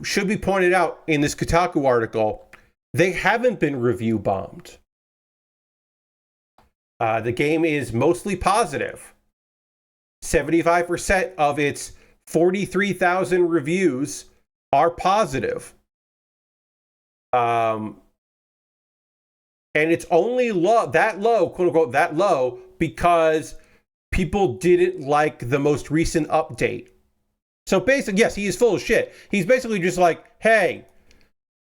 Should be pointed out in this Kotaku article, they haven't been review bombed. The game is mostly positive. 75% of its 43,000 reviews are positive. And it's only that low, quote unquote, that low, because people didn't like the most recent update. So basically, yes, he is full of shit. He's basically just like, hey,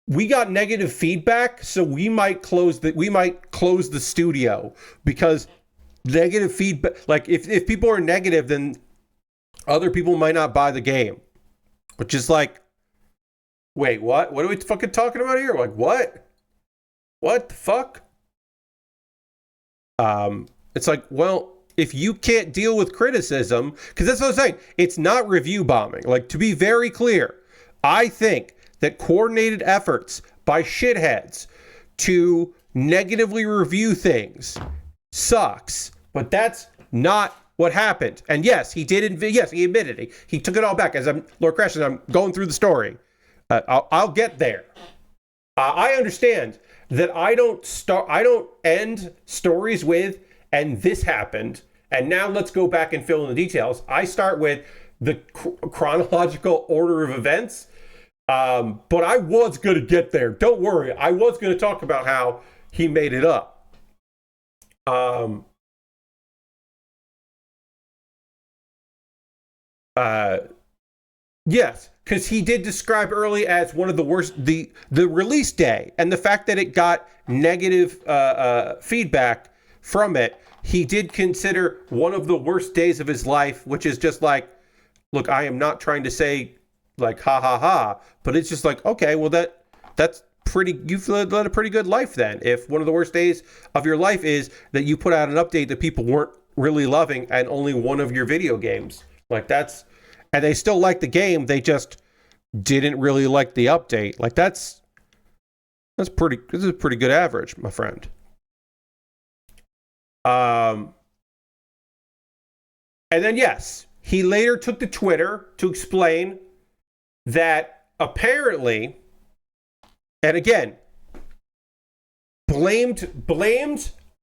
we got negative feedback, so we might close the studio because negative feedback, like if people are negative, then other people might not buy the game. Which is like, wait, what? What are we fucking talking about here? Like, what? What the fuck? It's like, well, if you can't deal with criticism, because that's what I'm saying, it's not review bombing. Like, to be very clear, I think that coordinated efforts by shitheads to negatively review things sucks, but that's not what happened. And yes, he did. Yes, he admitted it. He took it all back. As I'm Lord Crash, I'm going through the story. I'll get there. I understand that I don't end stories with, and this happened, and now let's go back and fill in the details. I start with the chronological order of events, but I was going to get there. Don't worry. I was going to talk about how he made it up. Yes, because he did describe early as one of the worst, the release day, and the fact that it got negative feedback from it, he did consider one of the worst days of his life, which is just like, look, I am not trying to say like ha ha ha, but it's just like, okay, well that's pretty, you've led a pretty good life then. If one of the worst days of your life is that you put out an update that people weren't really loving and only one of your video games, like that's, and they still like the game, they just didn't really like the update. Like this is a pretty good average, my friend. And then yes, he later took to Twitter to explain that apparently, and again, blamed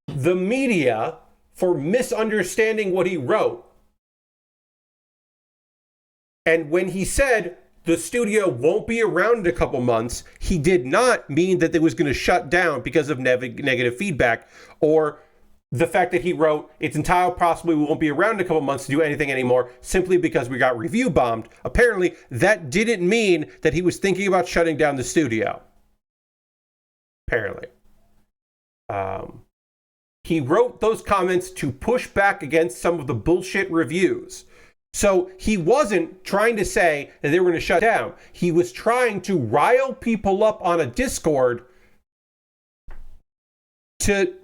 the media for misunderstanding what he wrote. And when he said the studio won't be around in a couple months, he did not mean that it was going to shut down because of negative feedback, or the fact that he wrote, it's entirely possible we won't be around in a couple months to do anything anymore simply because we got review bombed. Apparently, that didn't mean that he was thinking about shutting down the studio. Apparently. He wrote those comments to push back against some of the bullshit reviews. So he wasn't trying to say that they were going to shut down. He was trying to rile people up on a Discord to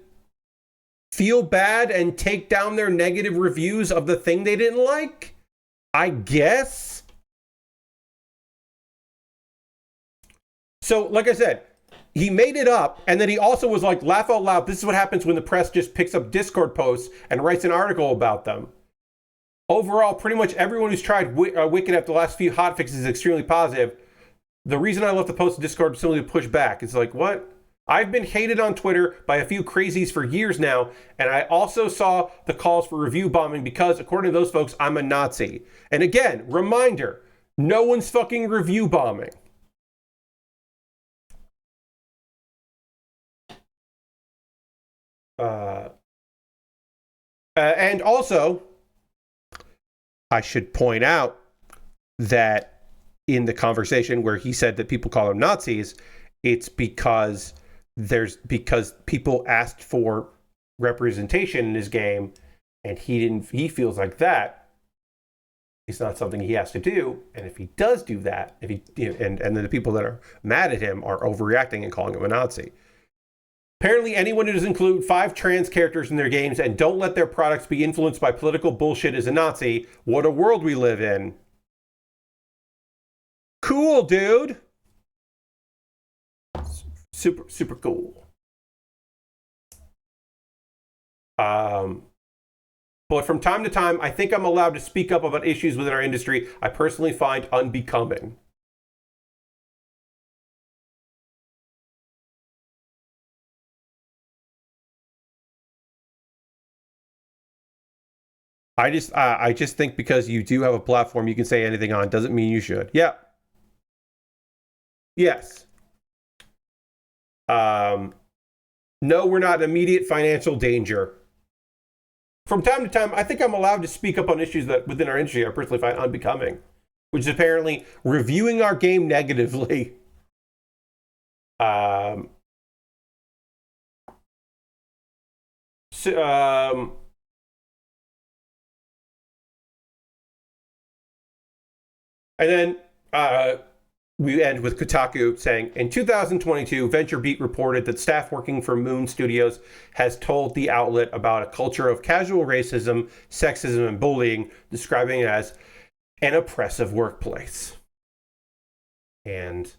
feel bad and take down their negative reviews of the thing they didn't like, I guess. So, like I said, he made it up, and then he also was like, laugh out loud, this is what happens when the press just picks up Discord posts and writes an article about them. Overall, pretty much everyone who's tried Wicked after the last few hotfixes is extremely positive. The reason I left the post to Discord is simply to push back. It's like, what? I've been hated on Twitter by a few crazies for years now, and I also saw the calls for review bombing because, according to those folks, I'm a Nazi. And again, reminder, no one's fucking review bombing. And also, I should point out that in the conversation where he said that people call them Nazis, it's because people asked for representation in his game, and he feels like that is not something he has to do. And if he does do that, and then the people that are mad at him are overreacting and calling him a Nazi. Apparently, anyone who does include 5 trans characters in their games and don't let their products be influenced by political bullshit is a Nazi. What a world we live in. Cool, dude. Super, super cool. But from time to time, I think I'm allowed to speak up about issues within our industry I personally find unbecoming. I just think because you do have a platform you can say anything on doesn't mean you should. Yeah. Yes. No, we're not in immediate financial danger. From time to time, I think I'm allowed to speak up on issues that within our industry I personally find unbecoming, which is apparently reviewing our game negatively. And then we end with Kotaku saying, in 2022, VentureBeat reported that staff working for Moon Studios has told the outlet about a culture of casual racism, sexism, and bullying, describing it as an oppressive workplace. And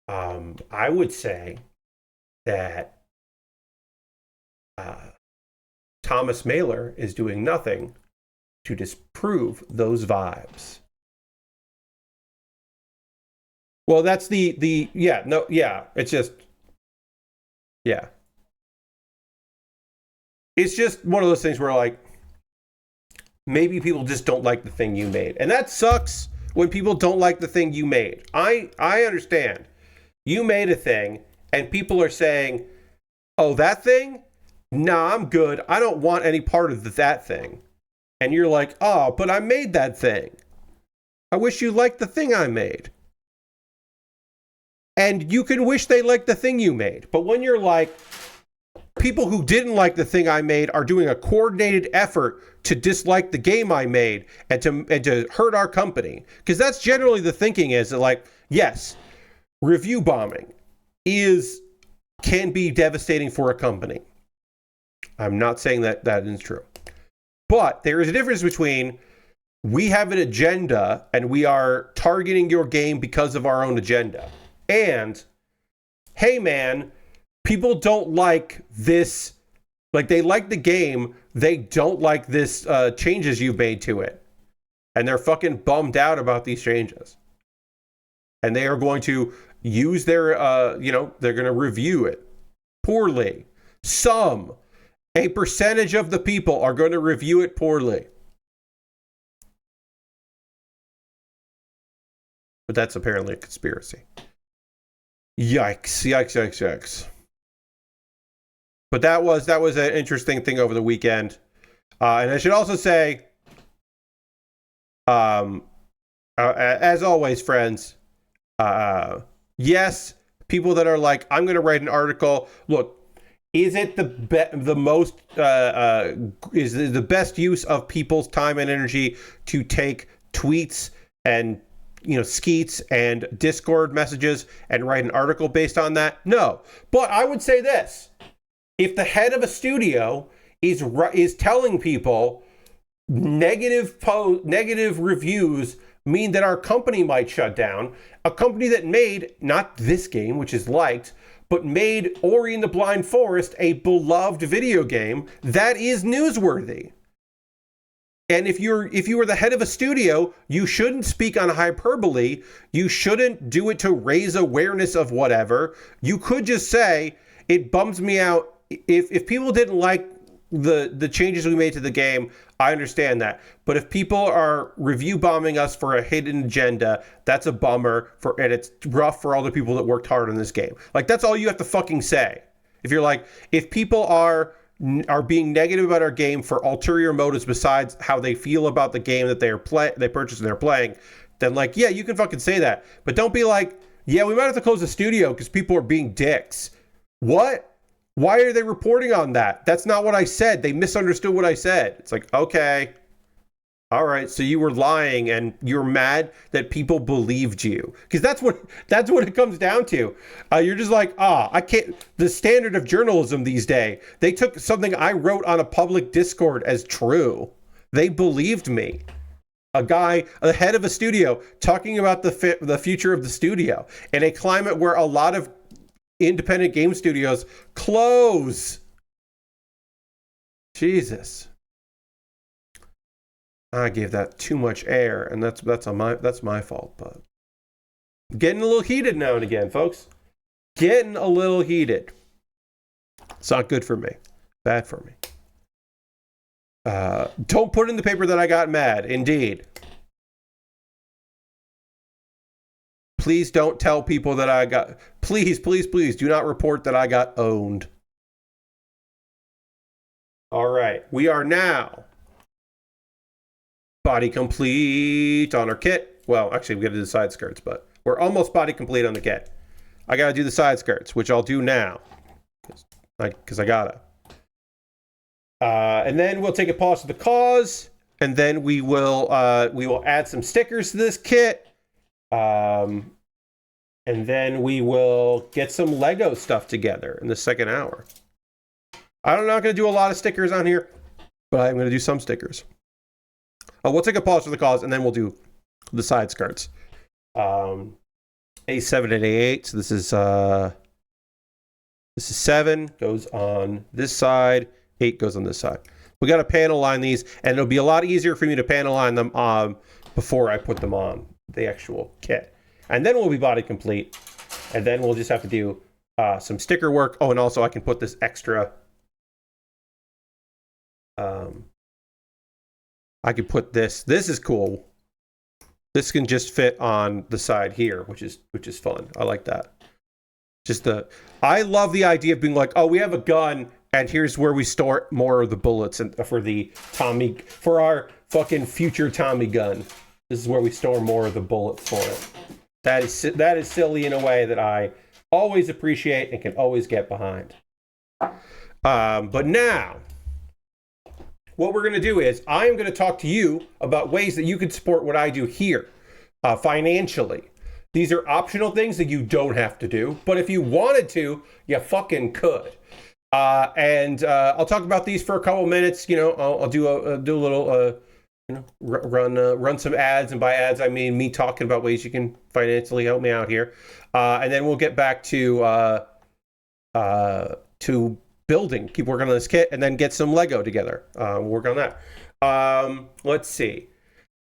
I would say that Thomas Mailer is doing nothing to disprove those vibes. Well, that's it's just, yeah. It's just one of those things where, like, maybe people just don't like the thing you made. And that sucks when people don't like the thing you made. I understand. You made a thing, and people are saying, oh, that thing? Nah, I'm good. I don't want any part of that thing. And you're like, oh, but I made that thing. I wish you liked the thing I made. And you can wish they liked the thing you made. But when you're like, people who didn't like the thing I made are doing a coordinated effort to dislike the game I made and to hurt our company. Because that's generally the thinking is that, like, yes, review bombing can be devastating for a company. I'm not saying that is true. But there is a difference between we have an agenda and we are targeting your game because of our own agenda. And, hey man, people don't like this. Like, they like the game. They don't like this changes you've made to it. And they're fucking bummed out about these changes. And they are going to use their, they're going to review it poorly. A percentage of the people are going to review it poorly. But that's apparently a conspiracy. Yikes, yikes, yikes, yikes. But that was an interesting thing over the weekend. And I should also say, as always, friends, yes, people that are like, I'm going to write an article. Look, is it the best use of people's time and energy to take tweets and skeets and Discord messages and write an article based on that? No. But I would say this: if the head of a studio is telling people negative reviews mean that our company might shut down, a company that made not this game, which is liked, but made Ori and the Blind Forest a beloved video game, that is newsworthy. And if you were the head of a studio, you shouldn't speak on hyperbole. You shouldn't do it to raise awareness of whatever. You could just say, it bums me out. If people didn't like the changes we made to the game, I understand that. But if people are review bombing us for a hidden agenda, that's a bummer, and it's rough for all the people that worked hard on this game. Like, that's all you have to fucking say. If you're like, if people are being negative about our game for ulterior motives besides how they feel about the game that they purchased and they're playing, then like, yeah, you can fucking say that. But don't be like, yeah, we might have to close the studio because people are being dicks. What? Why are they reporting on that? That's not what I said. They misunderstood what I said. It's like, okay. All right, so you were lying and you're mad that people believed you. Because that's what it comes down to. You're just like, I can't. The standard of journalism these days, they took something I wrote on a public Discord as true. They believed me. A head of a studio, talking about the future of the studio in a climate where a lot of independent game studios close. Jesus. I gave that too much air, and that's my fault, but getting a little heated now and again, folks. Getting a little heated. It's not good for me. Bad for me. Don't put in the paper that I got mad. Indeed. Please don't tell people that I got... Please do not report that I got owned. All right. We are now body complete on our kit. Well, actually, we got to do the side skirts, but we're almost body complete on the kit. I got to do the side skirts, which I'll do now. Because I gotta. And then we'll take a pause to the cause. And then we will add some stickers to this kit. And then we will get some Lego stuff together in the second hour. I'm not going to do a lot of stickers on here, but I'm going to do some stickers. We'll take a pause for the cause, and then we'll do the side skirts. A7 and A8. So this is 7 goes on this side. 8 goes on this side. We got to panel line these, and it'll be a lot easier for me to panel line them before I put them on the actual kit. And then we'll be body complete. And then we'll just have to do some sticker work. Oh, and also I can put this extra. I can put this. This is cool. This can just fit on the side here, which is fun. I like that. I love the idea of being like, oh, we have a gun, and here's where we store more of the bullets and for our fucking future Tommy gun. This is where we store more of the bullets for it. That is silly in a way that I always appreciate and can always get behind. But now, what we're going to do is I am going to talk to you about ways that you can support what I do here financially. These are optional things that you don't have to do, but if you wanted to, you fucking could. And I'll talk about these for a couple minutes. I'll do a little run some ads, and by ads I mean me talking about ways you can financially help me out here, and then we'll get back to building, keep working on this kit, and then get some Lego together. Work on that. Let's see.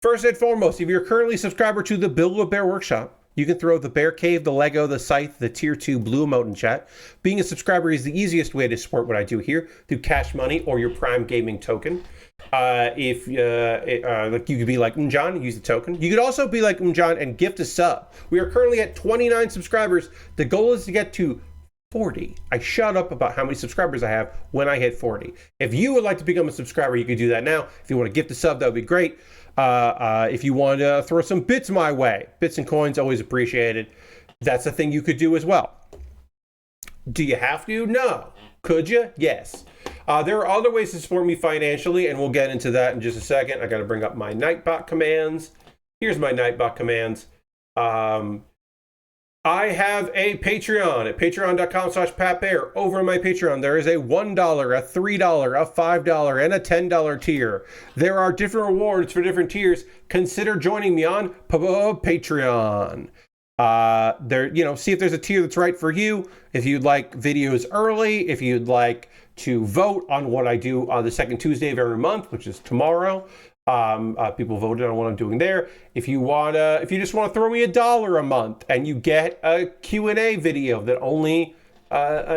First and foremost, if you're currently a subscriber to the Build with Bear Workshop, you can throw the Bear Cave, the Lego, the Scythe, the Tier 2 Blue Emote in chat. Being a subscriber is the easiest way to support what I do here through Cash Money or your Prime Gaming token. If you could be like John, use the token. You could also be like John and gift a sub. We are currently at 29 subscribers. The goal is to get to 40. I shut up about how many subscribers I have when I hit 40. If you would like to become a subscriber, you could do that now. If you want to gift a sub, that would be great. If you want to throw some bits my way, bits and coins, always appreciated. That's a thing you could do as well. Do you have to? No. Could you? Yes. There are other ways to support me financially, and we'll get into that in just a second. I got to bring up my Nightbot commands. Here's my Nightbot commands. I have a Patreon at patreon.com/PatBaer. Over on my Patreon, there is a $1, a $3, a $5, and a $10 tier. There are different rewards for different tiers. Consider joining me on Patreon. See if there's a tier that's right for you. If you'd like videos early, if you'd like to vote on what I do on the second Tuesday of every month, which is tomorrow. People voted on what I'm doing there. If you just want to throw me $1 a month and you get a Q&A video that only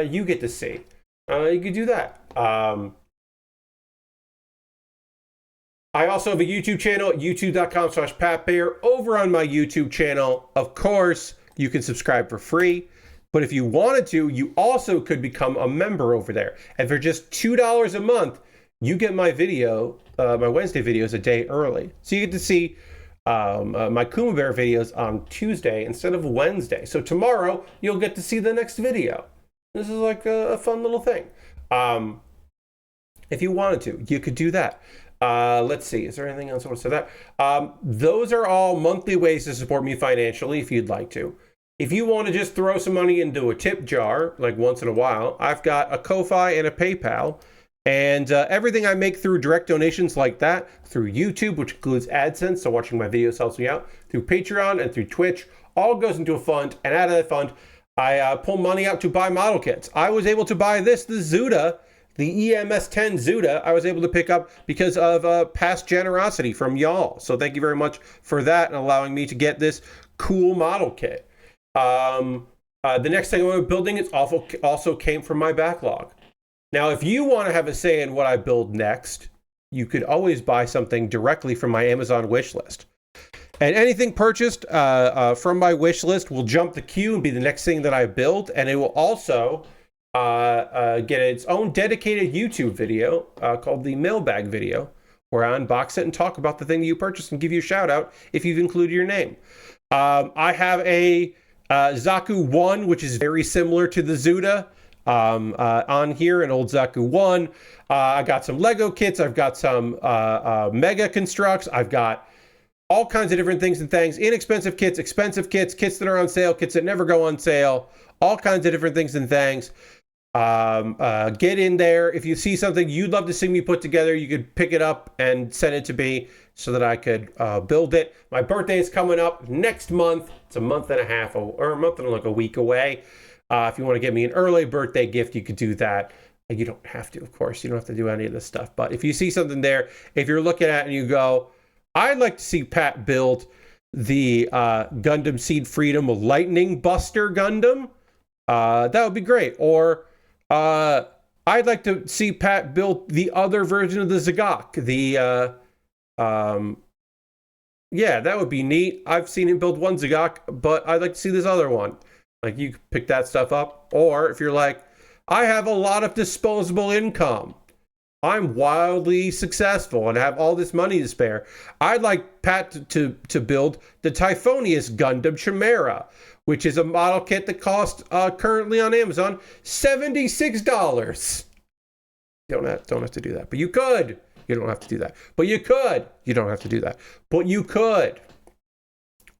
you get to see, you could do that. I also have a YouTube channel at youtube.com/PatBaer. Over on my YouTube channel, of course, you can subscribe for free. But if you wanted to, you also could become a member over there. And for just $2 a month, you get my video, my Wednesday videos a day early. So you get to see my Kuma Baer videos on Tuesday instead of Wednesday. So tomorrow, you'll get to see the next video. This is like a fun little thing. If you wanted to, you could do that. Let's see, is there anything else I want to say that? Those are all monthly ways to support me financially if you'd like to. If you want to just throw some money into a tip jar, like once in a while, I've got a Ko-Fi and a PayPal. And everything I make through direct donations like that, through YouTube, which includes AdSense, so watching my videos helps me out, through Patreon and through Twitch, all goes into a fund. And out of that fund, I pull money out to buy model kits. I was able to buy the Zudah, the EMS-10 Zudah, I was able to pick up because of past generosity from y'all. So thank you very much for that and allowing me to get this cool model kit. The next thing I'm building is also came from my backlog. Now, if you want to have a say in what I build next, you could always buy something directly from my Amazon wish list. And anything purchased from my wish list will jump the queue and be the next thing that I build. And it will also get its own dedicated YouTube video called the mailbag video, where I unbox it and talk about the thing that you purchased and give you a shout out if you've included your name. I have a Zaku 1, which is very similar to the Zudah. On here, an old Zaku 1. I got some Lego kits. I've got some Mega constructs. I've got all kinds of different things and things. Inexpensive kits, expensive kits, kits that are on sale, kits that never go on sale, all kinds of different things and things. Get in there. If you see something you'd love to see me put together, you could pick it up and send it to me so that I could build it. My birthday is coming up next month. It's a month and a half or a month and like a week away. If you want to get me an early birthday gift, you could do that. You don't have to, of course. You don't have to do any of this stuff. But if you see something there, if you're looking at it and you go, I'd like to see Pat build the Gundam Seed Freedom Lightning Buster Gundam, that would be great. Or I'd like to see Pat build the other version of the Zagok. Yeah, that would be neat. I've seen him build one Zagok, but I'd like to see this other one. Like, you could pick that stuff up. Or if you're like, I have a lot of disposable income, I'm wildly successful and have all this money to spare, I'd like Pat to build the Typhonius Gundam Chimera, which is a model kit that costs currently on Amazon $76. You don't have to do that, but you could. You don't have to do that, but you could. You don't have to do that, but you could.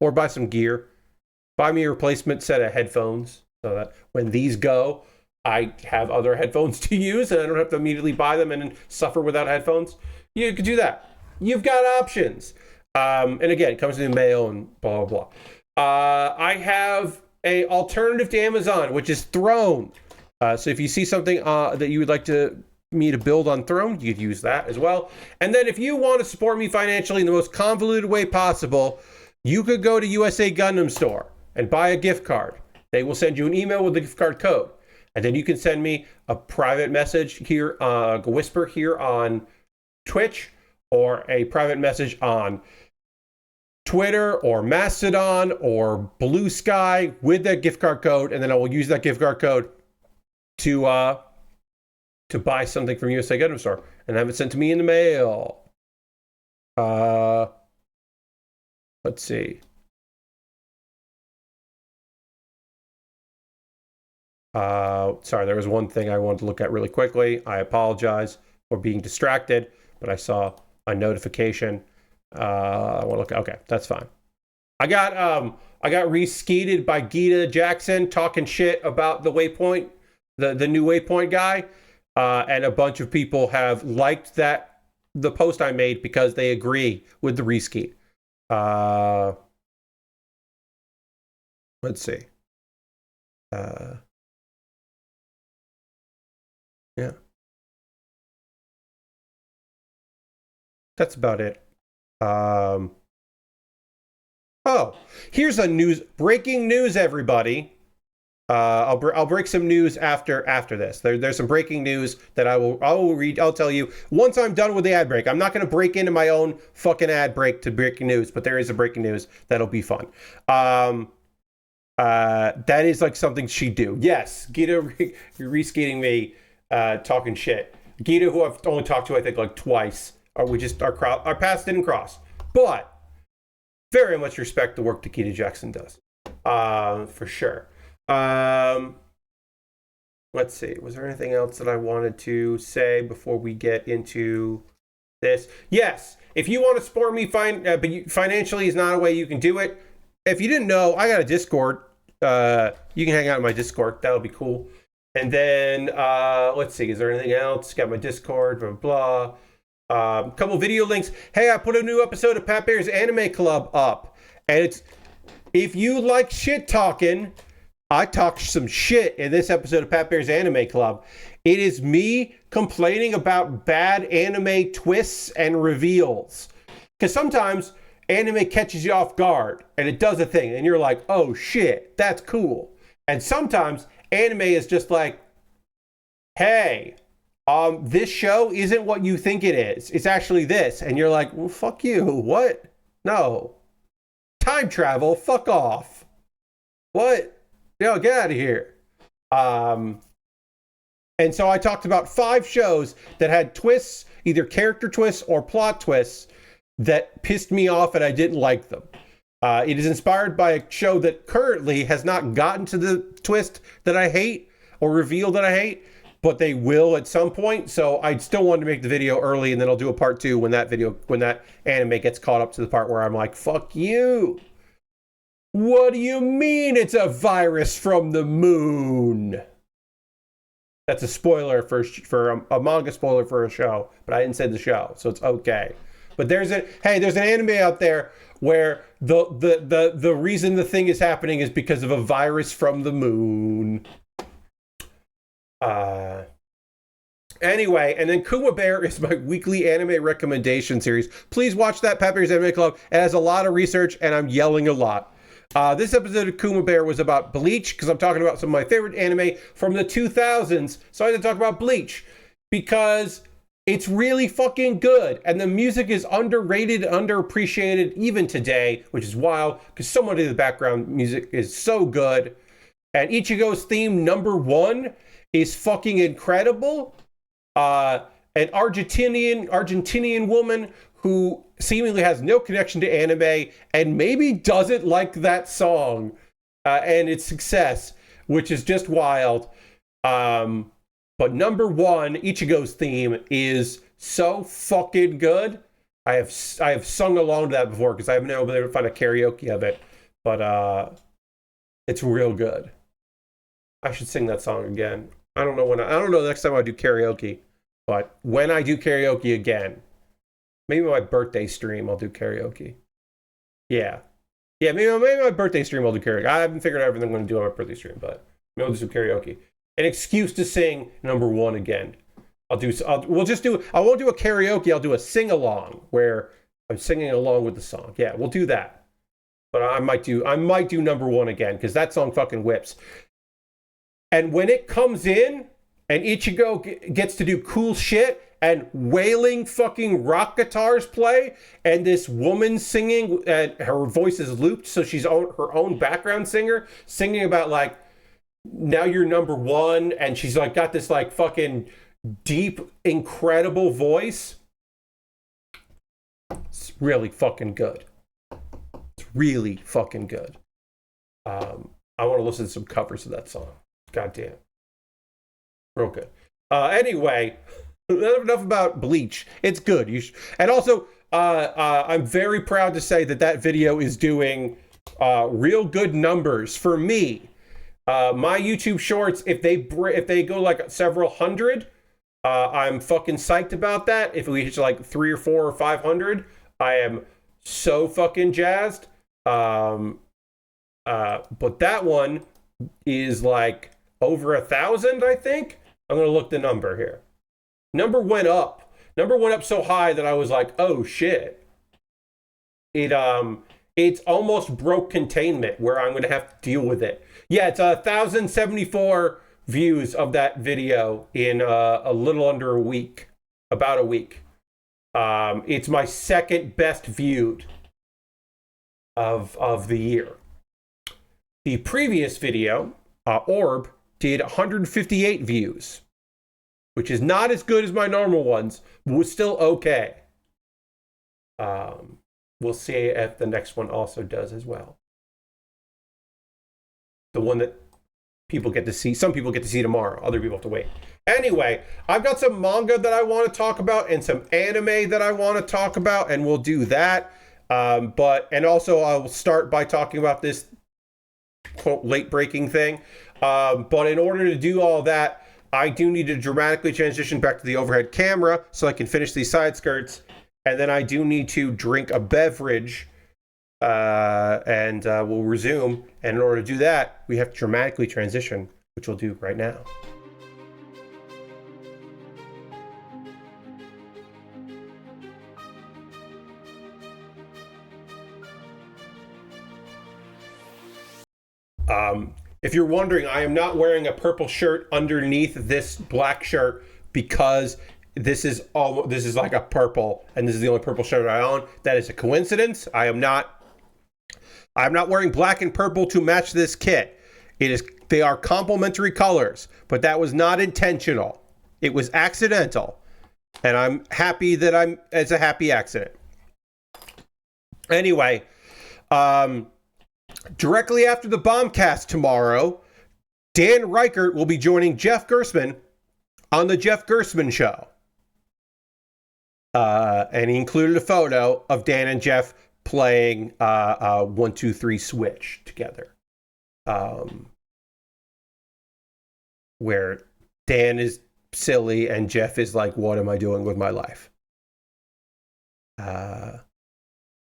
Or buy some gear. Buy me a replacement set of headphones so that when these go, I have other headphones to use and I don't have to immediately buy them and suffer without headphones. You could do that. You've got options. And again, it comes in the mail and blah, blah, blah. I have a alternative to Amazon, which is Throne. So if you see something that you would like me to build on Throne, you could use that as well. And then if you want to support me financially in the most convoluted way possible, you could go to USA Gundam Store and buy a gift card. They will send you an email with the gift card code. And then you can send me a private message here, a whisper here on Twitch, or a private message on Twitter or Mastodon or Blue Sky with that gift card code. And then I will use that gift card code to buy something from USA Gundam Store and have it sent to me in the mail. Let's see. Sorry, there was one thing I wanted to look at really quickly. I apologize for being distracted, but I saw a notification. I want to look. Okay, that's fine. I got reskeeted by Gita Jackson talking shit about the Waypoint, the new Waypoint guy, and a bunch of people have liked the post I made because they agree with the reskeet. Let's see. Yeah. That's about it. Oh, here's breaking news, everybody. I'll break some news after this. There's some breaking news that I will read. I'll tell you once I'm done with the ad break. I'm not going to break into my own fucking ad break to breaking news, but there is a breaking news that'll be fun. That is like something she'd do. Yes, Gita, you're reskeeting me, talking shit. Gita, who I've only talked to I think like twice, our paths didn't cross, but very much respect the work that Gita Jackson does, for sure. Let's see. Was there anything else that I wanted to say before we get into this? Yes. If you want to support me, but financially is not a way you can do it. If you didn't know, I got a Discord. You can hang out in my Discord. That'll be cool. And then let's see. Is there anything else? Got my Discord. Blah blah. Couple video links. Hey, I put a new episode of Pat Baer's Anime Club up, and it's if you like shit talking. I talked some shit in this episode of Pat Baer's Anime Club. It is me complaining about bad anime twists and reveals. Because sometimes anime catches you off guard and it does a thing and you're like, oh shit, that's cool. And sometimes anime is just like, hey, this show isn't what you think it is. It's actually this. And you're like, well, fuck you. What? No. Time travel, fuck off. What? Yo, get out of here. And so I talked about 5 shows that had twists, either character twists or plot twists, that pissed me off and I didn't like them. It is inspired by a show that currently has not gotten to the twist that I hate or reveal that I hate, but they will at some point. So I still wanted to make the video early, and then I'll do a part 2 when that anime gets caught up to the part where I'm like, fuck you. What do you mean it's a virus from the moon? That's a spoiler for a manga spoiler for a show, but I didn't say the show, so it's okay. But there's an anime out there where the reason the thing is happening is because of a virus from the moon. Anyway, and then Kuma Baer is my weekly anime recommendation series. Please watch that, Pat Baer's Anime Club. It has a lot of research, and I'm yelling a lot. This episode of Kuma Baer was about Bleach, because I'm talking about some of my favorite anime from the 2000s. So I had to talk about Bleach, because it's really fucking good. And the music is underrated, underappreciated, even today, which is wild, because so much of the background music is so good. And Ichigo's theme, number 1, is fucking incredible. An Argentinian woman who seemingly has no connection to anime and maybe doesn't like that song and its success, which is just wild. But number 1, Ichigo's theme is so fucking good. I have sung along to that before because I haven't been able to find a karaoke of it, but it's real good. I should sing that song again. I don't know the next time I do karaoke, but when I do karaoke again, maybe my birthday stream, I'll do karaoke. Yeah, maybe my birthday stream I'll do karaoke. I haven't figured out everything I'm going to do on my birthday stream, but maybe I'll do some karaoke. An excuse to sing number 1 again. I won't do a karaoke, I'll do a sing-along where I'm singing along with the song. Yeah, we'll do that. But I might do number 1 again, because that song fucking whips. And when it comes in, and Ichigo gets to do cool shit, and wailing fucking rock guitars play, and this woman singing, and her voice is looped, so she's her own background singer, singing about like now you're number one, and she's like got this like fucking deep, incredible voice. It's really fucking good. It's really fucking good. I want to listen to some covers of that song. God damn. Real good. Anyway, enough about Bleach. It's good. And also, I'm very proud to say that video is doing real good numbers for me. My YouTube shorts, if they go like several hundred, I'm fucking psyched about that. If we hit like 300 or 400 or 500, I am so fucking jazzed. But that one is like over 1,000, I think. I'm gonna look the number here. Number went up so high that I was like, oh shit. It's almost broke containment where I'm gonna have to deal with it. Yeah, it's 1,074 views of that video in a little under a week, about a week. It's my second best viewed of the year. The previous video, Orb, did 158 views, which is not as good as my normal ones, but was still okay. We'll see if the next one also does as well. The one that people get to see, some people get to see tomorrow, other people have to wait. Anyway, I've got some manga that I want to talk about and some anime that I want to talk about, and we'll do that. And also I will start by talking about this quote late breaking thing. But in order to do all that, I do need to dramatically transition back to the overhead camera so I can finish these side skirts. And then I do need to drink a beverage, and we'll resume. And in order to do that, we have to dramatically transition, which we'll do right now. If you're wondering, I am not wearing a purple shirt underneath this black shirt because this is like a purple, and this is the only purple shirt I own. That is a coincidence. I'm not wearing black and purple to match this kit. They are complementary colors, but that was not intentional. It was accidental, and I'm happy that it's a happy accident. Anyway, directly after the Bombcast tomorrow, Dan Reichert will be joining Jeff Gerstmann on the Jeff Gerstmann Show. And he included a photo of Dan and Jeff playing 1, 2, 3 Switch together. Where Dan is silly and Jeff is like, what am I doing with my life?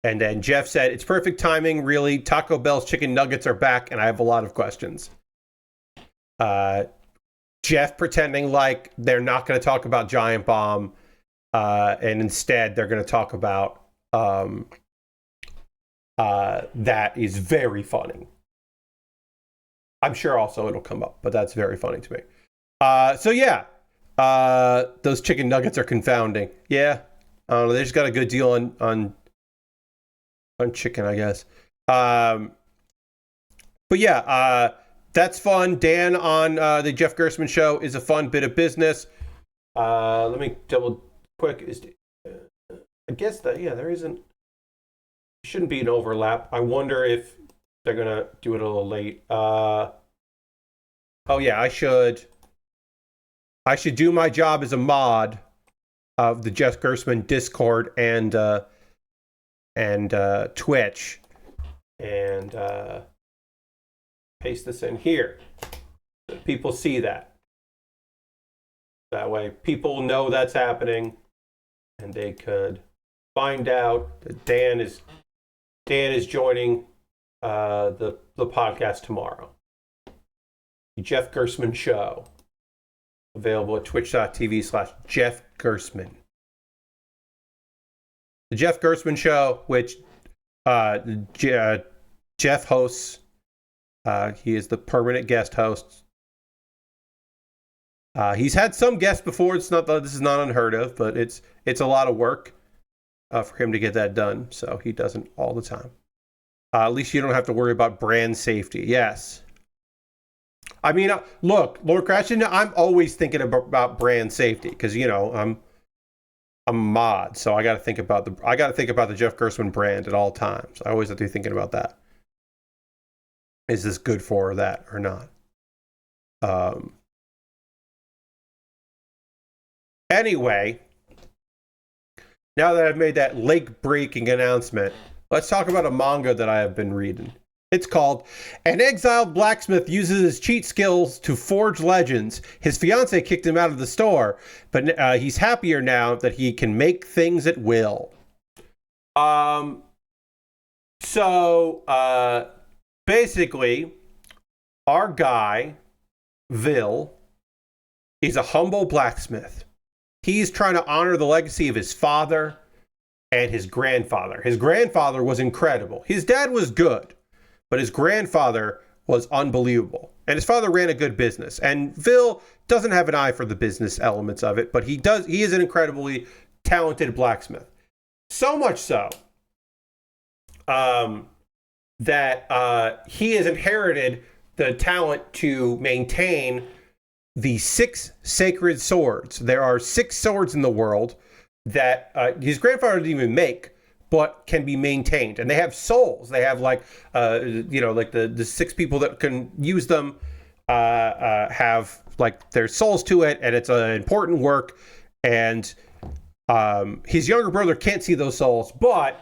And then Jeff said, it's perfect timing, really. Taco Bell's chicken nuggets are back, and I have a lot of questions. Jeff pretending like they're not going to talk about Giant Bomb, and instead they're going to talk about that is very funny. I'm sure also it'll come up, but that's very funny to me. So yeah, those chicken nuggets are confounding. Yeah, I don't know, they just got a good deal on chicken, I guess. But yeah, that's fun. Dan on the Jeff Gerstmann Show is a fun bit of business. Let me double quick. I guess that, yeah, there shouldn't be an overlap. I wonder if they're gonna do it a little late. Oh yeah, I should do my job as a mod of the Jeff Gerstmann Discord and Twitch, and paste this in here so people see that. That way people know that's happening, and they could find out that Dan is joining the podcast tomorrow. The Jeff Gerstmann Show, available at twitch.tv/Jeff Gerstmann. The Jeff Gerstmann Show, which Jeff hosts. He is the permanent guest host. He's had some guests before. This is not unheard of, but it's a lot of work for him to get that done. So he doesn't all the time. At least you don't have to worry about brand safety. Yes. I mean, look, Lord Crashton, I'm always thinking about brand safety because I'm a mod, so I got to think about the Jeff Gerstmann brand at all times. I always have to be thinking about that. Is this good for that or not? Anyway, now that I've made that lake-breaking announcement, let's talk about a manga that I have been reading. It's called An Exiled Blacksmith Uses His Cheat Skills to Forge Legends. His fiancée kicked him out of the store, but he's happier now that he can make things at will. Basically, our guy, Vil, is a humble blacksmith. He's trying to honor the legacy of his father and his grandfather. His grandfather was incredible. His dad was good, but his grandfather was unbelievable. And his father ran a good business. And Vil doesn't have an eye for the business elements of it, but he is an incredibly talented blacksmith. So much so that he has inherited the talent to maintain the 6 sacred swords. There are 6 swords in the world that his grandfather didn't even make, but can be maintained. And they have souls. They have like the 6 people that can use them have like their souls to it. And it's an important work. And his younger brother can't see those souls, but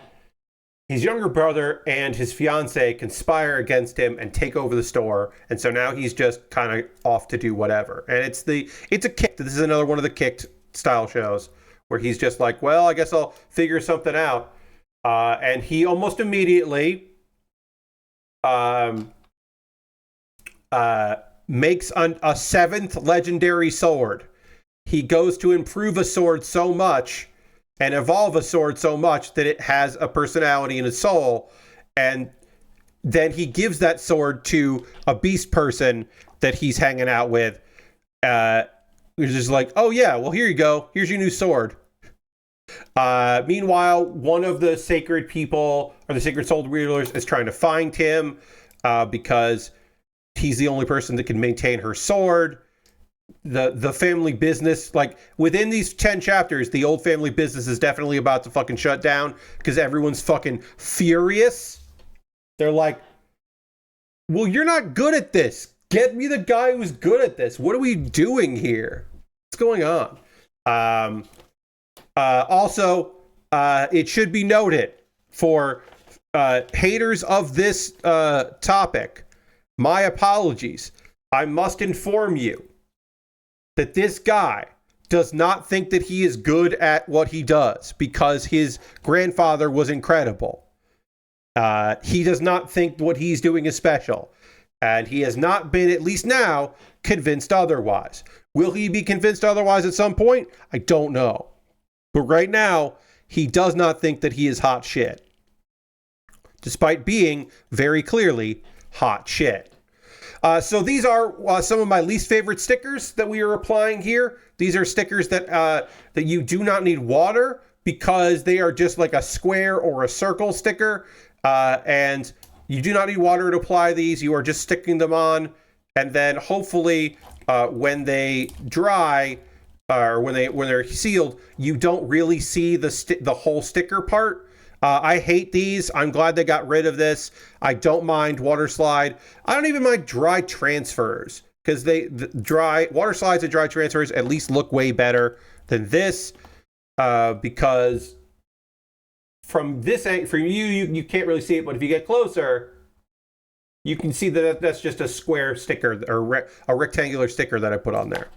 his younger brother and his fiancée conspire against him and take over the store. And so now he's just kind of off to do whatever. And it's a kick. This is another one of the kicked style shows where he's just like, well, I guess I'll figure something out. And he almost immediately makes a 7th legendary sword. He goes to improve a sword so much and evolve a sword so much that it has a personality and a soul. And then he gives that sword to a beast person that he's hanging out with. Who's just like, oh yeah, well here you go. Here's your new sword. Meanwhile, one of the sacred people or the sacred soul wielders is trying to find him because he's the only person that can maintain her sword. The family business, like within these 10 chapters, the old family business is definitely about to fucking shut down because everyone's fucking furious. They're like, well, you're not good at this. Get me the guy who's good at this. What are we doing here? What's going on? Also, it should be noted for haters of this topic, my apologies. I must inform you that this guy does not think that he is good at what he does because his grandfather was incredible. He does not think what he's doing is special. And he has not been, at least now, convinced otherwise. Will he be convinced otherwise at some point? I don't know. But right now, he does not think that he is hot shit. Despite being very clearly hot shit. So these are some of my least favorite stickers that we are applying here. These are stickers that you do not need water because they are just like a square or a circle sticker. And you do not need water to apply these. You are just sticking them on. And then hopefully when they dry or when they're sealed, you don't really see the whole sticker part. I hate these. I'm glad they got rid of this. I don't mind water slide. I don't even mind dry transfers because the dry water slides and dry transfers at least look way better than this because from this angle, from you can't really see it, but if you get closer, you can see that that's just a square sticker or a rectangular sticker that I put on there.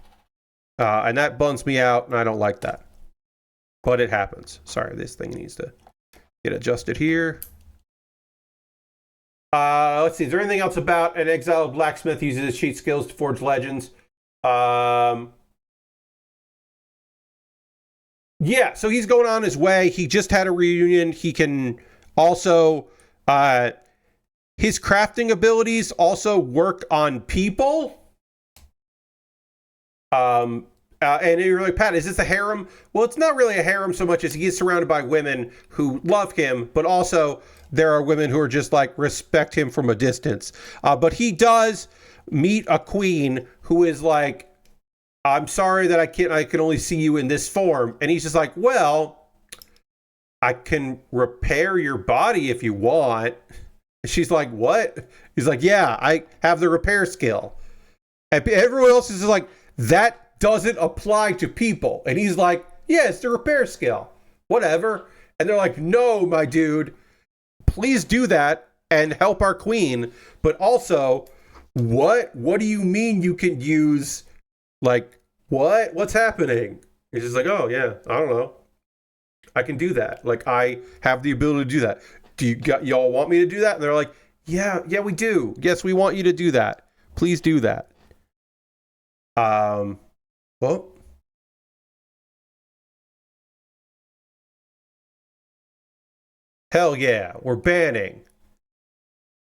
And that bums me out, and I don't like that. But it happens. Sorry, this thing needs to get adjusted here. Let's see. Is there anything else about an exiled blacksmith uses his cheat skills to forge legends? Yeah, so he's going on his way. He just had a reunion. He can also... his crafting abilities also work on people. And you're like, Pat, is this a harem? Well, it's not really a harem so much as he is surrounded by women who love him, but also there are women who are just like respect him from a distance. But he does meet a queen who is like, I'm sorry that I can only see you in this form. And he's just like, well, I can repair your body if you want. She's like, what? He's like, yeah, I have the repair skill. And everyone else is just like, that doesn't apply to people. And he's like, yeah, it's the repair skill. Whatever. And they're like, no, my dude, please do that and help our queen. But also, what do you mean you can use, like, what's happening? He's just like, oh yeah, I don't know. I can do that. Like, I have the ability to do that. Y'all want me to do that? And they're like, yeah, we do. Yes, we want you to do that. Please do that. Well, hell yeah, we're banning.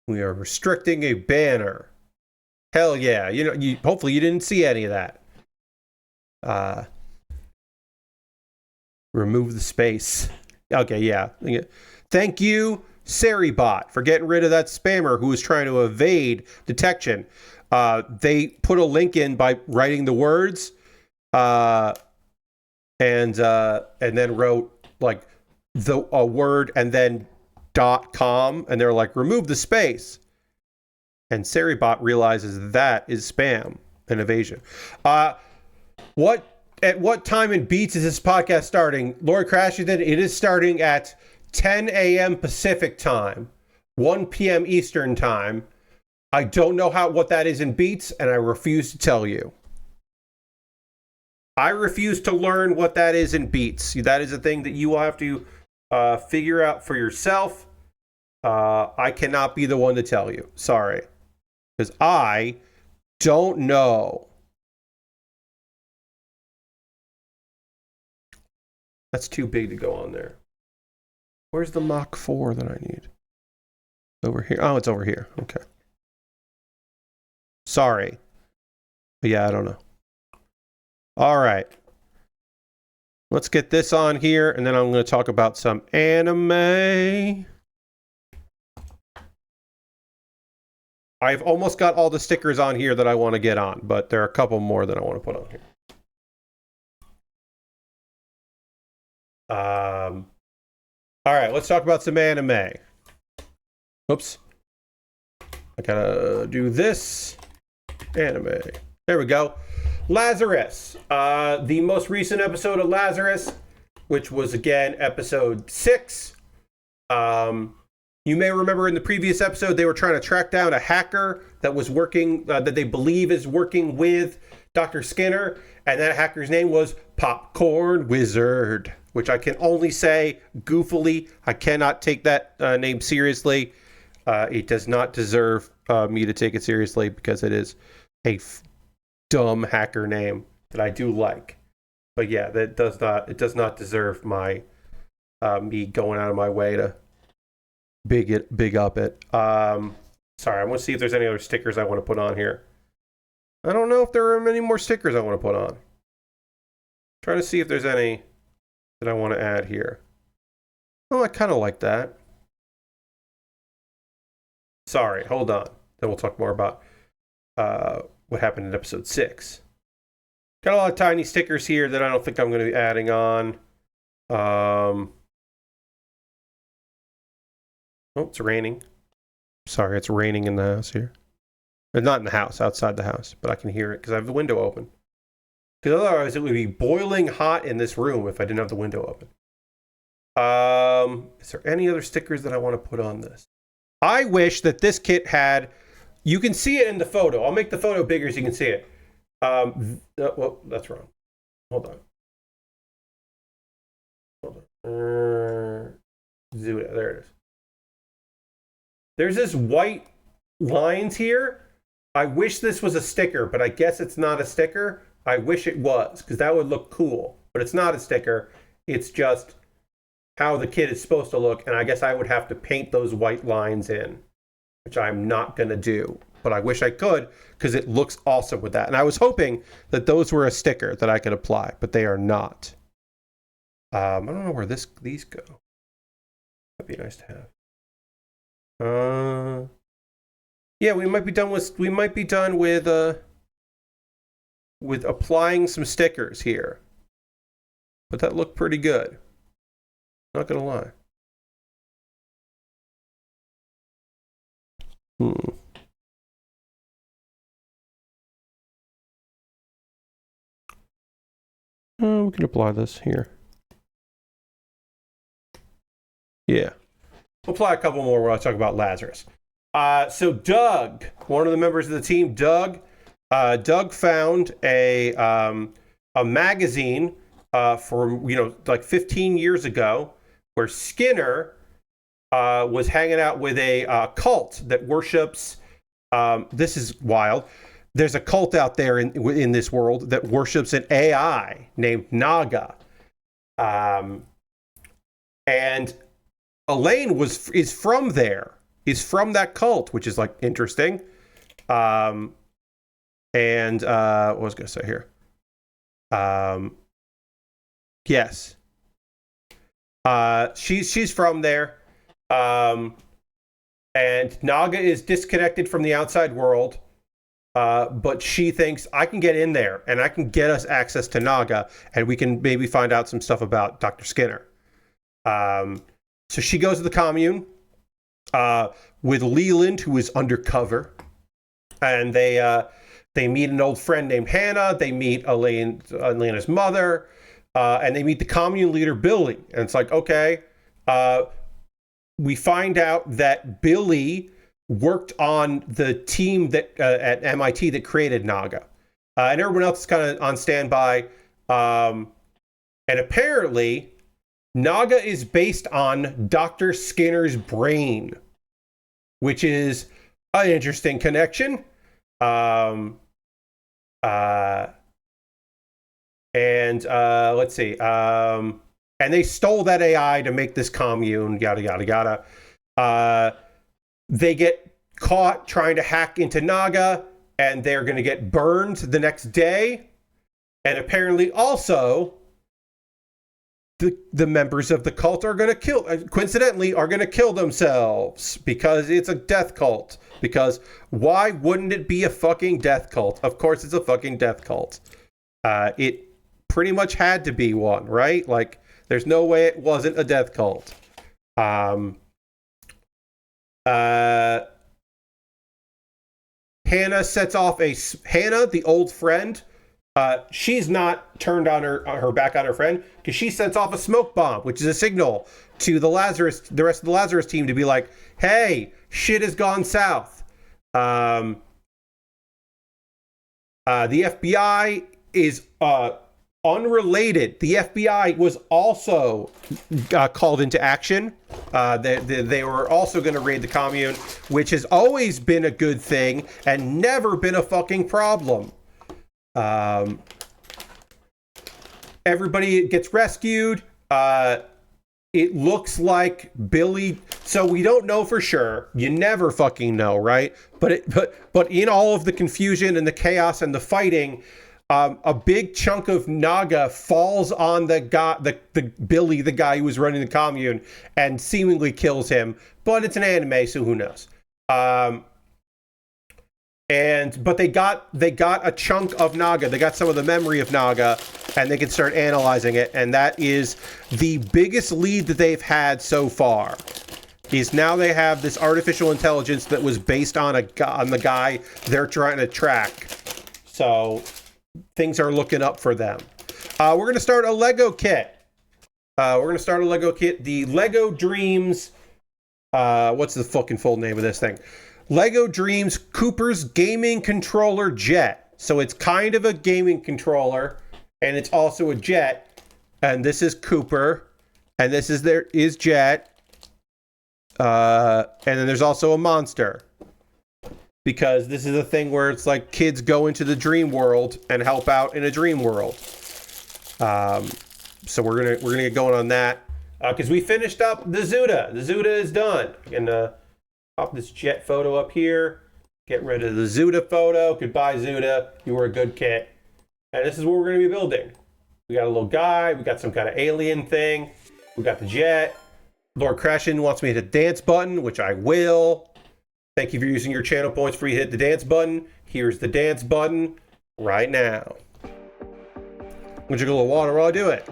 We are restricting a banner. Hell yeah. Hopefully you didn't see any of that. Remove the space. Okay, yeah. Thank you, Seribot, for getting rid of that spammer who was trying to evade detection. They put a link in by writing the words, and then wrote like a word and then .com, and they're like, remove the space. And Seribot realizes that is spam and evasion. At what time in beats is this podcast starting? Lord Crashington, it is starting at 10 a.m. Pacific time, 1 p.m. Eastern time. I don't know what that is in beats, and I refuse to tell you. I refuse to learn what that is in beats. That is a thing that you will have to figure out for yourself. I cannot be the one to tell you. Sorry. Because I don't know. That's too big to go on there. Where's the Mach 4 that I need? Over here. Oh, it's over here. Okay. Sorry. But yeah, I don't know. All right. Let's get this on here, and then I'm going to talk about some anime. I've almost got all the stickers on here that I want to get on, but there are a couple more that I want to put on here. All right, let's talk about some anime. Oops. I gotta do this. Anime. There we go. Lazarus. The most recent episode of Lazarus, which was, again, episode 6. You may remember in the previous episode, they were trying to track down a hacker that was working, that they believe is working with Dr. Skinner. And that hacker's name was Popcorn Wizard, which I can only say goofily. I cannot take that name seriously. It does not deserve me to take it seriously because it is a dumb hacker name that I do like. But yeah, it does not deserve my me going out of my way to big up it. Sorry, I want to see if there's any other stickers I want to put on here. I don't know if there are many more stickers I want to put on. Trying to see if there's any that I want to add here. Oh, I kind of like that. Sorry, hold on. Then we'll talk more about what happened in episode 6. Got a lot of tiny stickers here that I don't think I'm going to be adding on. Oh, it's raining. Sorry, it's raining in the house here. But not in the house, outside the house. But I can hear it because I have the window open. Because otherwise it would be boiling hot in this room if I didn't have the window open. Is there any other stickers that I want to put on this? I wish that this kit had... You can see it in the photo. I'll make the photo bigger so you can see it. Well, that's wrong. Hold on. Zudah, there it is. There's this white lines here. I wish this was a sticker, but I guess it's not a sticker. I wish it was, because that would look cool. But it's not a sticker. It's just how the kit is supposed to look, and I guess I would have to paint those white lines in, which I'm not going to do. but I wish I could because it looks awesome with that. And I was hoping that those were a sticker that I could apply, but they are not. I don't know where these go. That'd be nice to have. Yeah, we might be done with applying some stickers here. But that looked pretty good. Not gonna lie. We can apply this here. Yeah. We'll apply a couple more when I talk about Lazarus. So Doug, one of the members of the team, Doug found a magazine from like 15 years ago where Skinner was hanging out with a cult that worships. This is wild. There's a cult out there in this world that worships an AI named Naga, and Elaine is from there. Is from that cult, which is like interesting. And what was I gonna say here? Yes. She's from there. And Naga is disconnected from the outside world. But she thinks I can get in there and I can get us access to Naga and we can maybe find out some stuff about Dr. Skinner. So she goes to the commune with Leland, who is undercover, and they meet an old friend named Hannah. They meet Elena's mother, and they meet the commune leader, Billy. And it's like, okay, we find out that Billy worked on the team that at MIT that created Naga, and everyone else is kind of on standby. And apparently, Naga is based on Dr. Skinner's brain, which is an interesting connection. And let's see. And they stole that AI to make this commune. Yada yada yada. They get caught trying to hack into Naga, and they're going to get burned the next day. And apparently, also, the members of the cult are going to coincidentally, are going to kill themselves because it's a death cult. Because why wouldn't it be a fucking death cult? Of course, it's a fucking death cult. It pretty much had to be one, right? Like, there's no way it wasn't a death cult. Hannah sets off Hannah, the old friend. She's not turned on her back on her friend because she sets off a smoke bomb, which is a signal to the rest of the Lazarus team to be like, "Hey, shit has gone south." The FBI is unrelated. The FBI was also called into action. They were also going to raid the commune, which has always been a good thing and never been a fucking problem. Everybody gets rescued. It looks like Billy. So we don't know for sure. You never fucking know, right? But in all of the confusion and the chaos and the fighting, a big chunk of Naga falls on the guy, the Billy, the guy who was running the commune, and seemingly kills him. But it's an anime, so who knows? But they got a chunk of Naga. They got some of the memory of Naga, and they can start analyzing it. And that is the biggest lead that they've had so far. Is now they have this artificial intelligence that was based on the guy they're trying to track. So things are looking up for them. We're going to start a Lego kit. The Lego Dreams. What's the fucking full name of this thing? Lego Dreams Cooper's Gaming Controller Jet. So it's kind of a gaming controller, and it's also a jet. And this is Cooper, and this is Jet. And then there's also a monster. Because this is a thing where it's like kids go into the dream world and help out in a dream world. So we're gonna get going on that. Because we finished up the Zudah. The Zudah is done. And pop this jet photo up here. Get rid of the Zudah photo. Goodbye, Zudah. You were a good kid. And this is what we're going to be building. We got a little guy. We got some kind of alien thing. We got the jet. Lord Crashin wants me to hit the dance button, which I will. Thank you for using your channel points for you to hit the dance button. Here's the dance button right now. I'm going to drink a little water while I do it.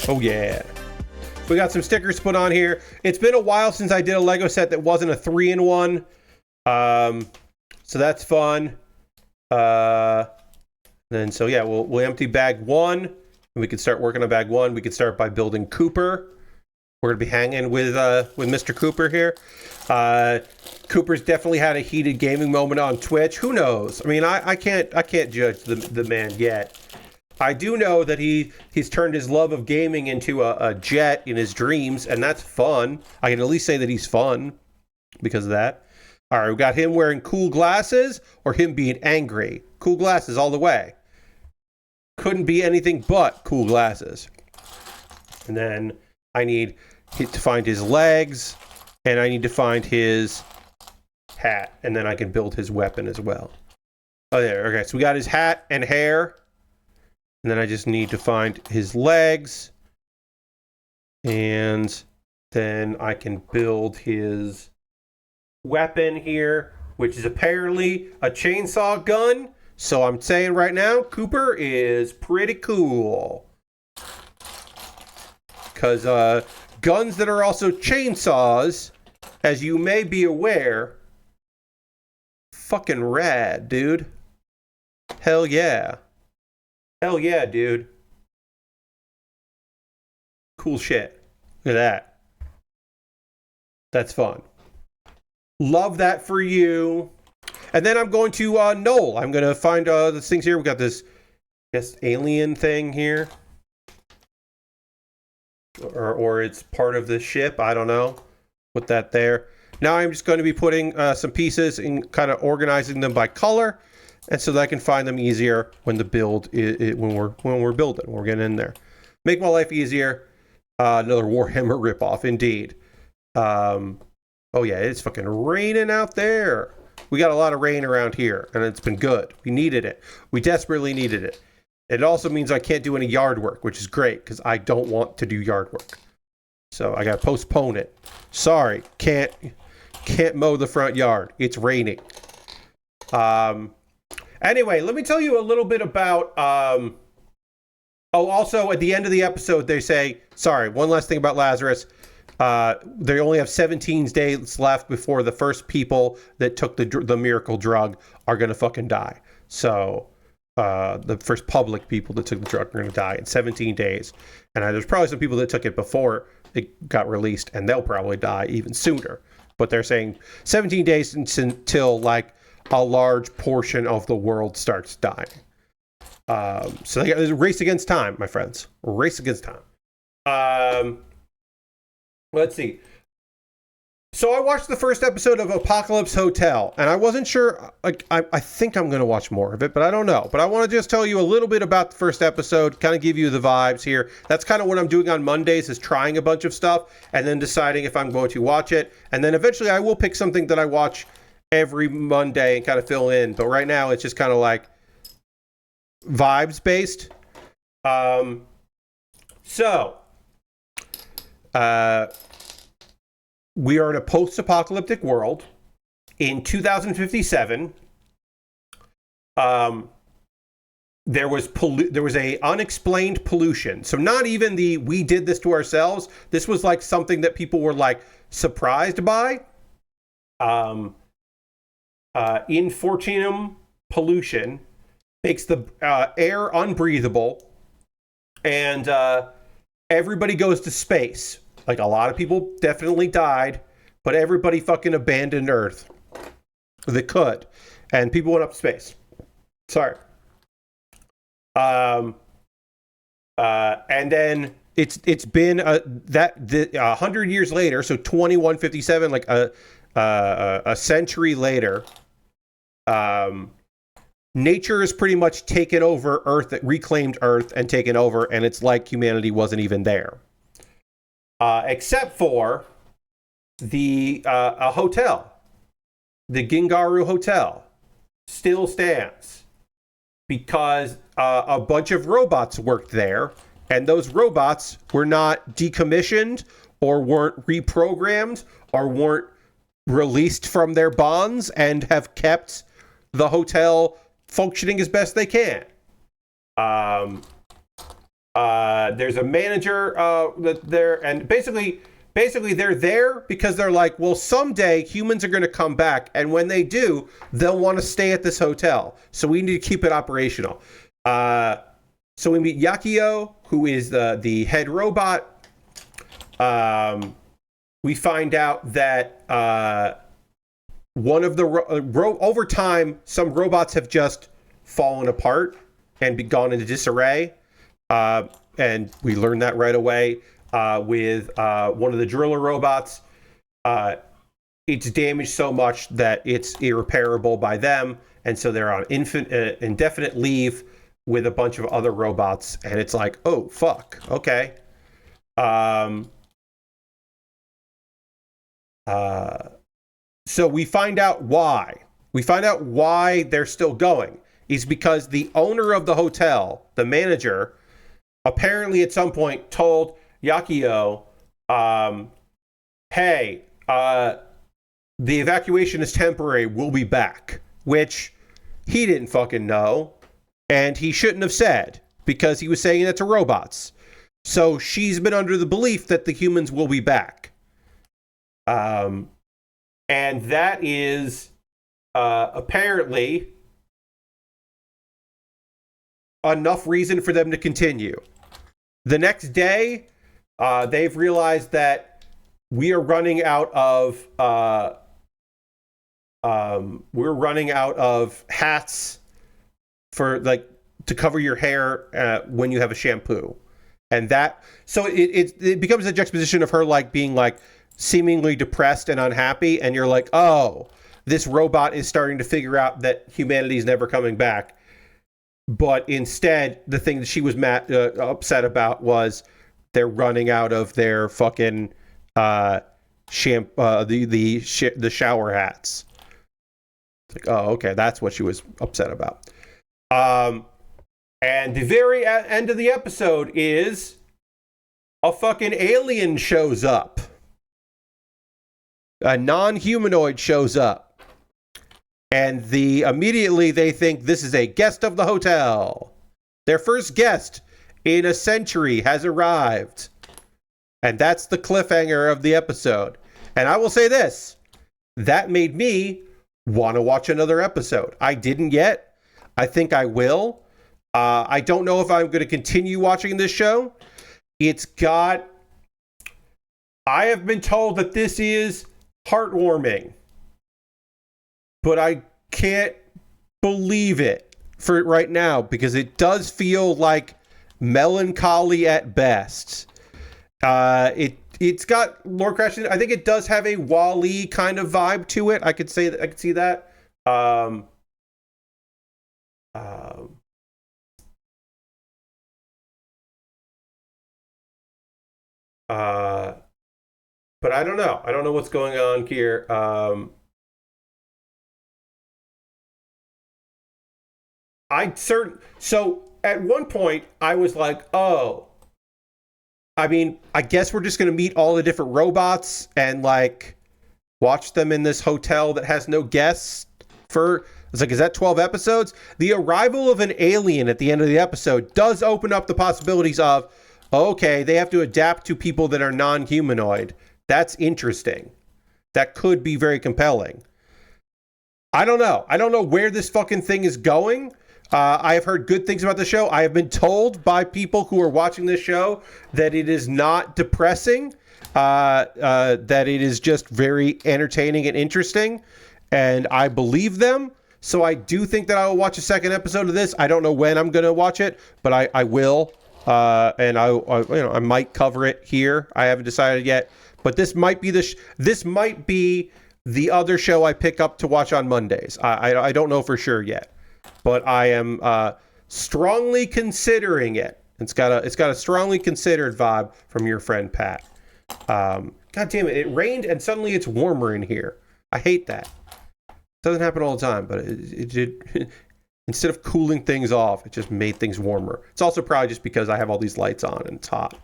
Oh yeah. We got some stickers put on here. It's been a while since I did a Lego set that wasn't a 3-in-1. So that's fun. Then so yeah, we'll empty bag 1 and we can start working on bag 1. We can start by building Cooper. We're gonna be hanging with Mr. Cooper here. Cooper's definitely had a heated gaming moment on Twitch. Who knows? I mean, I can't judge the man yet. I do know that he's turned his love of gaming into a jet in his dreams, and that's fun. I can at least say that he's fun because of that. All right, we got him wearing cool glasses or him being angry. Cool glasses all the way. Couldn't be anything but cool glasses. And then I need to find his legs, and I need to find his hat, and then I can build his weapon as well. Oh, there. Okay, so we got his hat and hair. And then I just need to find his legs. And then I can build his weapon here, which is apparently a chainsaw gun. So I'm saying right now, Cooper is pretty cool. Because guns that are also chainsaws, as you may be aware, fucking rad, dude. Hell yeah. Hell yeah, dude. Cool shit. Look at that. That's fun. Love that for you. And then I'm going to Noel. I'm going to find these things here. We got this, I guess, alien thing here. Or it's part of the ship. I don't know. Put that there. Now I'm just going to be putting some pieces and kind of organizing them by color. And so that I can find them easier when the build when we're building, when we're getting in there. Make my life easier. Another Warhammer ripoff, indeed. Oh yeah, it's fucking raining out there. We got a lot of rain around here, and it's been good. We needed it. We desperately needed it. It also means I can't do any yard work, which is great because I don't want to do yard work. So I got to postpone it. Sorry, can't mow the front yard. It's raining. Anyway, let me tell you a little bit about, also at the end of the episode, they say, sorry, one last thing about Lazarus. They only have 17 days left before the first people that took the miracle drug are going to fucking die. So, the first public people that took the drug are going to die in 17 days. And there's probably some people that took it before it got released, and they'll probably die even sooner. But they're saying 17 days until, like, a large portion of the world starts dying. So there's a race against time, my friends. A race against time. Let's see. So I watched the first episode of Apocalypse Hotel, and I wasn't sure, like, I think I'm going to watch more of it, but I don't know. But I want to just tell you a little bit about the first episode, kind of give you the vibes here. That's kind of what I'm doing on Mondays, is trying a bunch of stuff, and then deciding if I'm going to watch it. And then eventually I will pick something that I watch every Monday and kind of fill in. But right now it's just kind of like vibes based. We are in a post-apocalyptic world in 2057. There was a unexplained pollution. So not even we did this to ourselves. This was like something that people were like surprised by. Infortunium pollution makes the air unbreathable, and everybody goes to space. Like, a lot of people definitely died, but everybody fucking abandoned Earth that could, and people went up to space. Sorry. And then it's been 100 years later, so 2157, like a century later, nature has pretty much taken over Earth, reclaimed Earth and taken over, and it's like humanity wasn't even there. Except for a hotel. The Gingaru Hotel still stands because a bunch of robots worked there, and those robots were not decommissioned or weren't reprogrammed or weren't released from their bonds and have kept the hotel functioning as best they can. There's a manager there, and basically they're there because they're like, well, someday humans are going to come back, and when they do, they'll want to stay at this hotel, so we need to keep it operational. So we meet Yakio, who is the head robot. We find out that one of the over time, some robots have just fallen apart and gone into disarray, and we learn that right away with one of the driller robots. It's damaged so much that it's irreparable by them, and so they're on indefinite leave with a bunch of other robots, and it's like, oh fuck, okay. So we find out why. We find out why they're still going. Is because the owner of the hotel, the manager, apparently at some point told Yakio, hey, the evacuation is temporary, we'll be back. Which he didn't fucking know, and he shouldn't have said, because he was saying that to robots. So she's been under the belief that the humans will be back. And that is apparently enough reason for them to continue. The next day, they've realized that we are running out of hats for to cover your hair when you have a shampoo, and that so it becomes a juxtaposition of her being seemingly depressed and unhappy, and you're like, oh, this robot is starting to figure out that humanity is never coming back. But instead, the thing that she was upset about was they're running out of their fucking shampoo, the shower hats. It's like, oh, okay, that's what she was upset about. And the very end of the episode is a fucking alien shows up. A non-humanoid shows up. And immediately they think this is a guest of the hotel. Their first guest in a century has arrived. And that's the cliffhanger of the episode. And I will say this, that made me want to watch another episode. I didn't yet. I think I will. I don't know if I'm going to continue watching this show. I have been told that this is heartwarming, but I can't believe it for right now because it does feel like melancholy at best. It's got Lord Crashing. I think it does have a Wall-E kind of vibe to it. I could say that. I could see that. But I don't know. I don't know what's going on here. So at one point I was like, oh, I mean, I guess we're just going to meet all the different robots and watch them in this hotel that has no guests it's like, is that 12 episodes? The arrival of an alien at the end of the episode does open up the possibilities of, okay, they have to adapt to people that are non-humanoid. That's interesting. That could be very compelling. I don't know. I don't know where this fucking thing is going. I have heard good things about the show. I have been told by people who are watching this show that it is not depressing, that it is just very entertaining and interesting, and I believe them. So I do think that I will watch a second episode of this. I don't know when I'm going to watch it, but I will, and I might cover it here. I haven't decided yet, but this might be the other show I pick up to watch on Mondays. I don't know for sure yet, but I am strongly considering it. It's got a strongly considered vibe from your friend Pat. God damn it! It rained and suddenly it's warmer in here. I hate that. It doesn't happen all the time, but it did. Instead of cooling things off, it just made things warmer. It's also probably just because I have all these lights on and it's hot.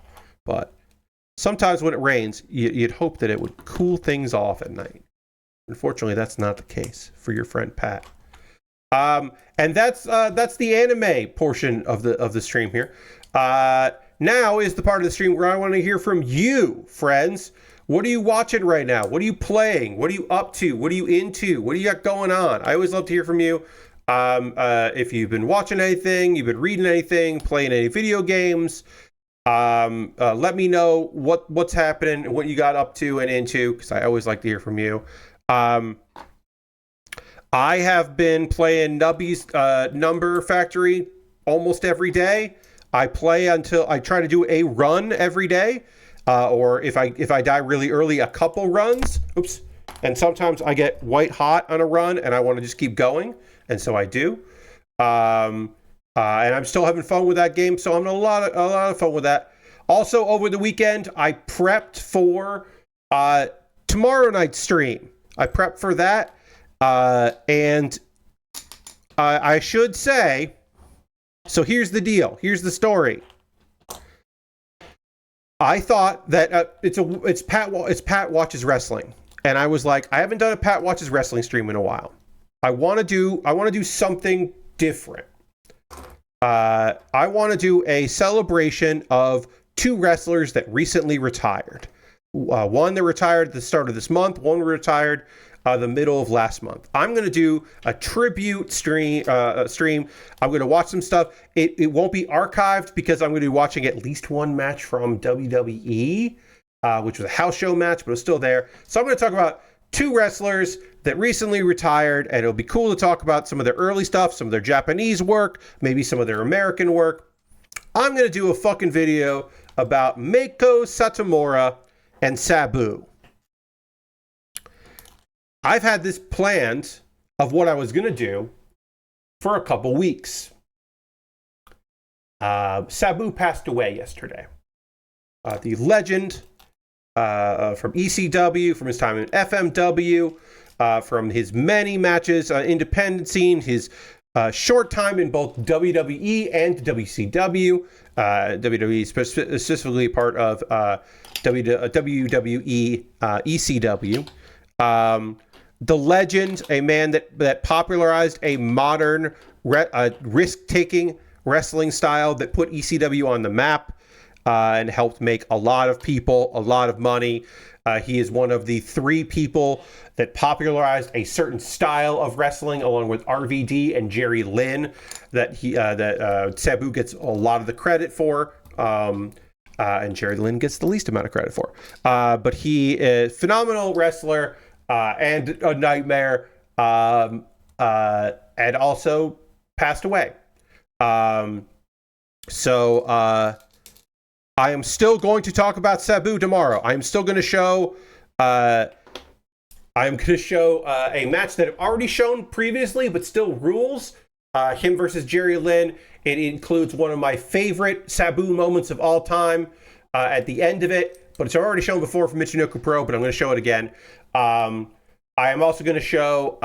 But sometimes when it rains, you'd hope that it would cool things off at night. Unfortunately, that's not the case for your friend Pat. And that's the anime portion of the stream here. Now is the part of the stream where I want to hear from you, friends. What are you watching right now? What are you playing? What are you up to? What are you into? What do you got going on? I always love to hear from you. If you've been watching anything, you've been reading anything, playing any video games, let me know what's happening, what you got up to and into, because I always like to hear from you. I have been playing Nubby's Number Factory almost every day. I play until I try to do a run every day, or if I die really early, a couple runs. Oops. And sometimes I get white hot on a run and I want to just keep going, and so I do. And I'm still having fun with that game, so I'm having a lot of fun with that. Also, over the weekend, I prepped for tomorrow night's stream. I prepped for that, and I should say, so here's the deal. Here's the story. I thought that it's Pat Watches Wrestling, and I was like, I haven't done a Pat Watches Wrestling stream in a while. I want to do something different. I want to do a celebration of two wrestlers that recently retired. One that retired at the start of this month. One retired the middle of last month. I'm going to do a tribute stream. I'm going to watch some stuff. It won't be archived because I'm going to be watching at least one match from WWE, which was a house show match, but it was still there. So I'm going to talk about two wrestlers that recently retired, and it'll be cool to talk about some of their early stuff, some of their Japanese work, maybe some of their American work. I'm going to do a fucking video about Meiko Satomura and Sabu. I've had this planned of what I was going to do for a couple weeks. Sabu passed away yesterday. The legend from ECW, from his time in FMW, from his many matches, independent scene, his short time in both WWE and WCW, WWE specifically part of WWE ECW. The legend, a man that popularized a modern risk-taking wrestling style that put ECW on the map and helped make a lot of people a lot of money. He is one of the three people that popularized a certain style of wrestling, along with RVD and Jerry Lynn, that Sabu gets a lot of the credit for, and Jerry Lynn gets the least amount of credit for. But he is a phenomenal wrestler and a nightmare, and also passed away. So I am still going to talk about Sabu tomorrow. I'm still going to show. I'm going to show a match that I've already shown previously, but still rules. Him versus Jerry Lynn. It includes one of my favorite Sabu moments of all time at the end of it, but it's already shown before from Michinoku Pro, but I'm going to show it again. I am also going to show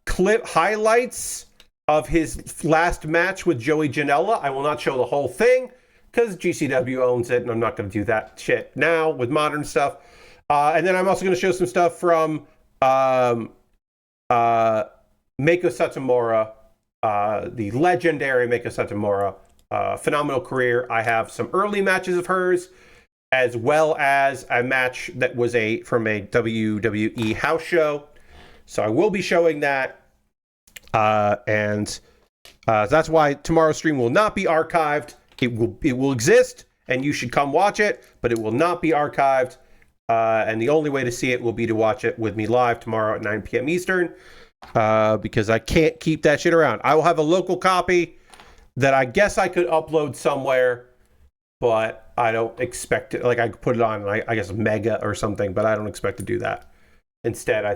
clip highlights of his last match with Joey Janela. I will not show the whole thing because GCW owns it, and I'm not going to do that shit now with modern stuff. And then I'm also going to show some stuff from Meiko Satomura, the legendary Meiko Satomura. Phenomenal career. I have some early matches of hers, as well as a match that was from a WWE house show. So I will be showing that. And that's why tomorrow's stream will not be archived. It will exist, and you should come watch it, but it will not be archived. And the only way to see it will be to watch it with me live tomorrow at 9 p.m. Eastern, because I can't keep that shit around. I will have a local copy that I guess I could upload somewhere, but I don't expect it. Like, I could put it on, I guess, Mega or something, but I don't expect to do that. instead. I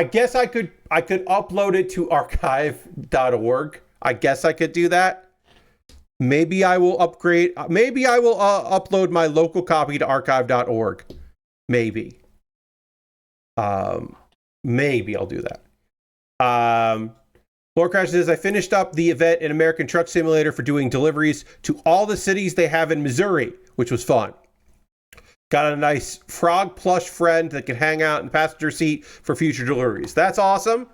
guess I could upload it to archive.org. I guess I could do that. Maybe I will upload my local copy to archive.org. Maybe. Maybe I'll do that. Lord Crash says, I finished up the event in American Truck Simulator for doing deliveries to all the cities they have in Missouri, which was fun. Got a nice frog plush friend that can hang out in the passenger seat for future deliveries. That's awesome.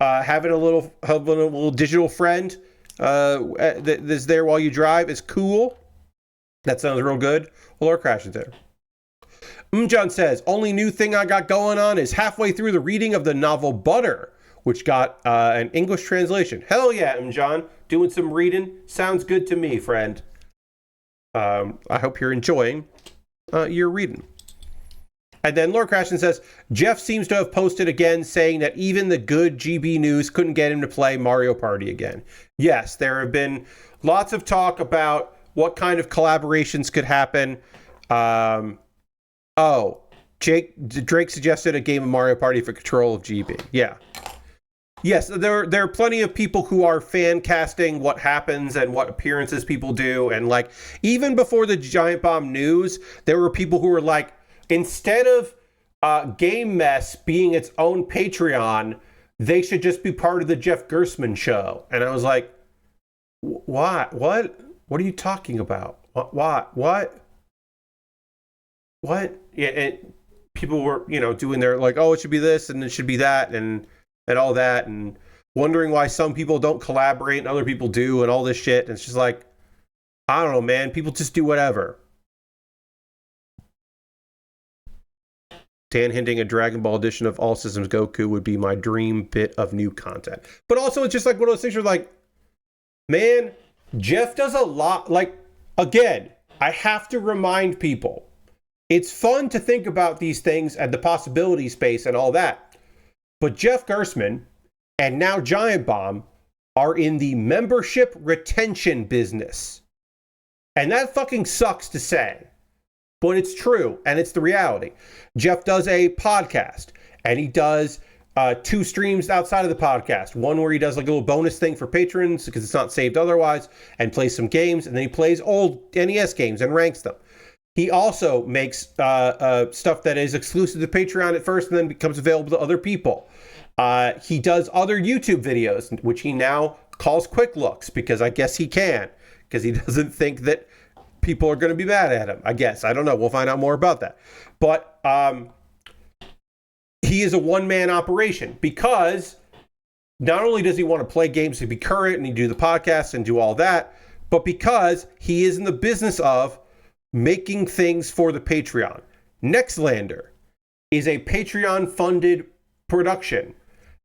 Having a little digital friend that's there while you drive is cool. That sounds real good. Lord Crash is there. John says, only new thing I got going on is halfway through the reading of the novel Butter, which got an English translation. Hell yeah, John. Doing some reading. Sounds good to me, friend. I hope you're enjoying your reading. And then Lord Crashton says, Jeff seems to have posted again saying that even the good GB News couldn't get him to play Mario Party again. Yes, there have been lots of talk about what kind of collaborations could happen. Drake suggested a game of Mario Party for control of GB. Yeah. Yes, there are plenty of people who are fan casting what happens and what appearances people do. And like, even before the Giant Bomb news, there were people who were like, instead of Game Mess being its own Patreon, they should just be part of the Jeff Gersman show. And I was like, what? What are you talking about? What? Yeah, and people were, doing their like, oh, it should be this and it should be that and all that, and wondering why some people don't collaborate and other people do and all this shit. And it's just like, I don't know, man. People just do whatever. Dan hinting a Dragon Ball edition of All Systems Goku would be my dream bit of new content. But also, it's just like one of those things where like, man, Jeff does a lot. Like, again, I have to remind people, it's fun to think about these things and the possibility space and all that. But Jeff Gersman and now Giant Bomb are in the membership retention business. And that fucking sucks to say. But it's true, and it's the reality. Jeff does a podcast, and he does 2 streams outside of the podcast. One where he does like a little bonus thing for patrons, because it's not saved otherwise, and plays some games, and then he plays old NES games and ranks them. He also makes stuff that is exclusive to Patreon at first and then becomes available to other people. He does other YouTube videos, which he now calls quick looks, because I guess he can, because he doesn't think that people are going to be mad at him. I guess. I don't know. We'll find out more about that. But he is a one-man operation, because not only does he want to play games to be current and he do the podcast and do all that, but because he is in the business of making things for the Patreon. Nextlander is a Patreon-funded production.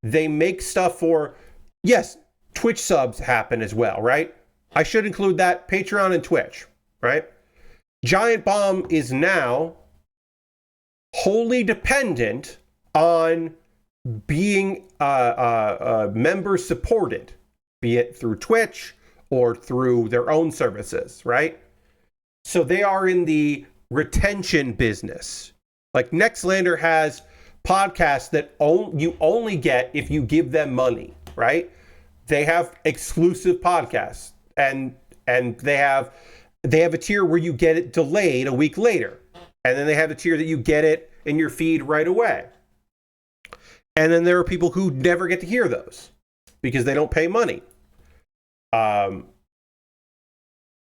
They make stuff for, yes, Twitch subs happen as well, right? I should include that, Patreon and Twitch, right? Giant Bomb is now wholly dependent on being member supported, be it through Twitch or through their own services, right? So they are in the retention business. Like Nextlander has podcasts that you only get if you give them money, right? They have exclusive podcasts, and they have a tier where you get it delayed a week later, and then they have a tier that you get it in your feed right away. And then there are people who never get to hear those because they don't pay money. And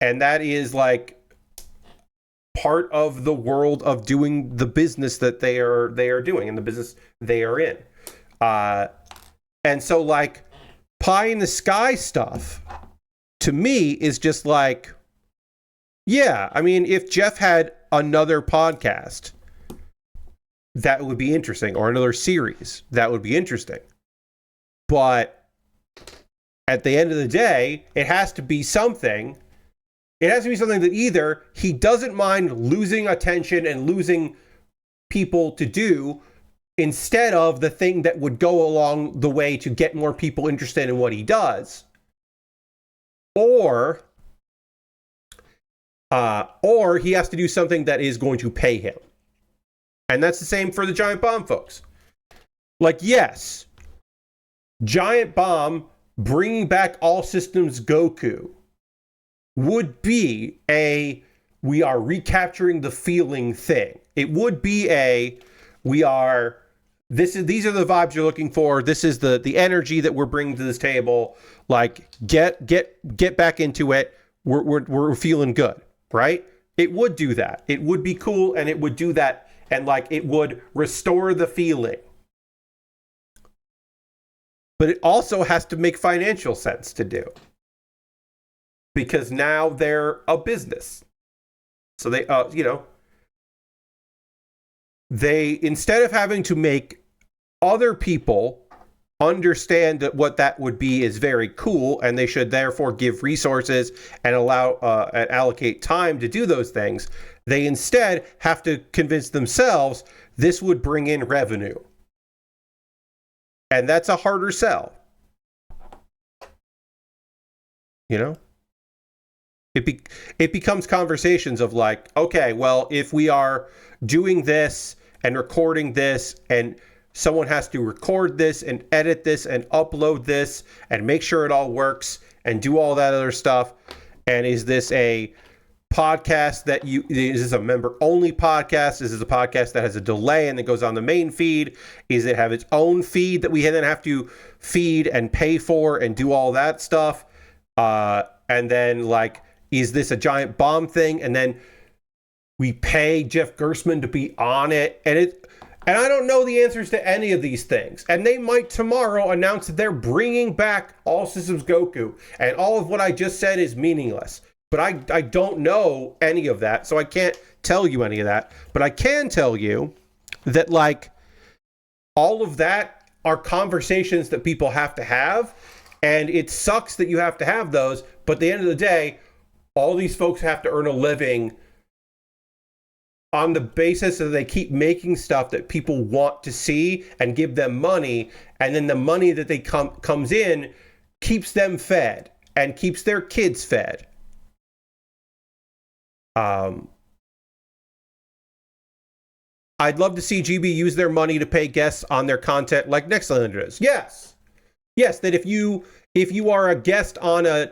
that is like part of the world of doing the business that they are doing and the business they are in. And so like pie in the sky stuff to me is just like, yeah, I mean, if Jeff had another podcast, that would be interesting, or another series, that would be interesting. But at the end of the day, it has to be something. It has to be something that either he doesn't mind losing attention and losing people to do instead of the thing that would go along the way to get more people interested in what he does, or he has to do something that is going to pay him. And that's the same for the Giant Bomb folks. Like, yes, Giant Bomb bringing back All Systems Goku would be a we are recapturing the feeling thing. It would be a these are the vibes you're looking for. This is the energy that we're bringing to this table. Like, get back into it. We're feeling good, right? It would do that. It would be cool, and it would do that, and like it would restore the feeling. But it also has to make financial sense to do, because now they're a business. So they instead of having to make other people understand that what that would be is very cool, and they should therefore give resources and allow and allocate time to do those things, they instead have to convince themselves this would bring in revenue. And that's a harder sell. You know? It becomes conversations of like, okay, well, if we are doing this and recording this, and someone has to record this and edit this and upload this and make sure it all works and do all that other stuff, and is this a podcast is this a member only podcast? Is this a podcast that has a delay and then goes on the main feed? Is it have its own feed that we then have to feed and pay for and do all that stuff? And then like, is this a Giant Bomb thing? And then we pay Jeff Gerstmann to be on it. And I don't know the answers to any of these things. And they might tomorrow announce that they're bringing back All Systems Goku. And all of what I just said is meaningless. But I don't know any of that, so I can't tell you any of that. But I can tell you that, like, all of that are conversations that people have to have. And it sucks that you have to have those. But at the end of the day, all these folks have to earn a living on the basis that they keep making stuff that people want to see and give them money. And then the money that they comes in keeps them fed and keeps their kids fed. I'd love to see GB use their money to pay guests on their content like Nextlander does. Yes, that if you are a guest on a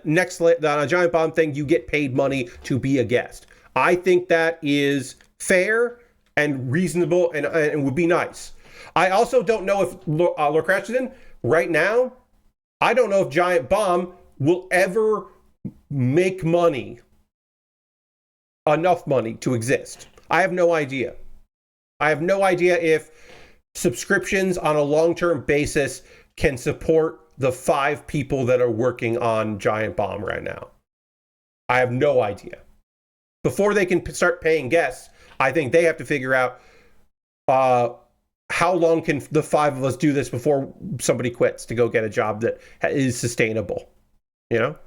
Giant Bomb thing, you get paid money to be a guest. I think that is fair and reasonable and would be nice. I also don't know if Lorcratchton right now, I don't know if Giant Bomb will ever make money, enough money to exist. I have no idea. I have no idea if subscriptions on a long-term basis can support the 5 people that are working on Giant Bomb right now. I have no idea. Before they can start paying guests, I think they have to figure out how long can the 5 of us do this before somebody quits to go get a job that is sustainable. You know?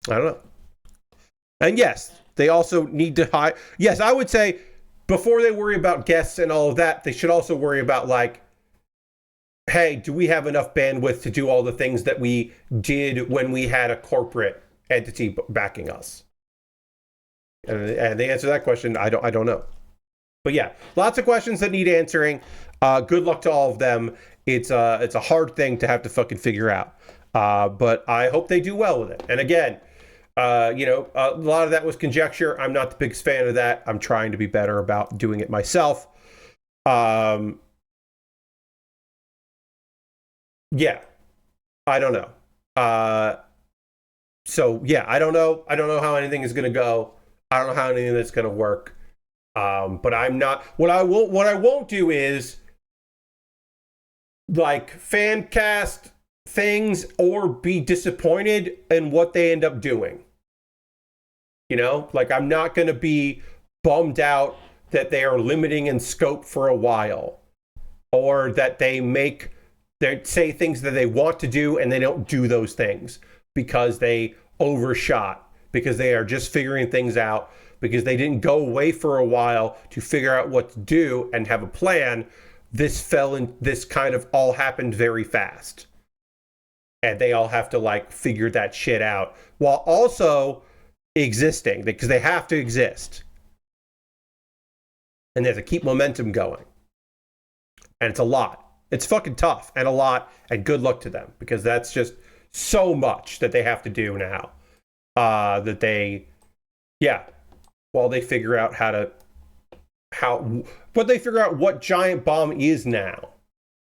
I don't know. And yes, they also need to hire. Yes, I would say before they worry about guests and all of that, they should also worry about, like, hey, do we have enough bandwidth to do all the things that we did when we had a corporate entity backing us? And the answer to that question, I don't know. But yeah, lots of questions that need answering. Good luck to all of them. It's a hard thing to have to fucking figure out. But I hope they do well with it. And again, a lot of that was conjecture. I'm not the biggest fan of that. I'm trying to be better about doing it myself. Yeah, I don't know. So yeah, I don't know. I don't know how anything is going to go. I don't know how anything that's going to work. But I'm not. What I won't do is like fan cast things or be disappointed in what they end up doing. You know, like I'm not going to be bummed out that they are limiting in scope for a while, or that they say things that they want to do and they don't do those things because they overshot, because they are just figuring things out, because they didn't go away for a while to figure out what to do and have a plan. This kind of all happened very fast. And they all have to like figure that shit out while also existing, because they have to exist. And they have to keep momentum going. And it's a lot. It's fucking tough and a lot, and good luck to them, because that's just so much that they have to do now. While they figure out but they figure out what giant bomb is now.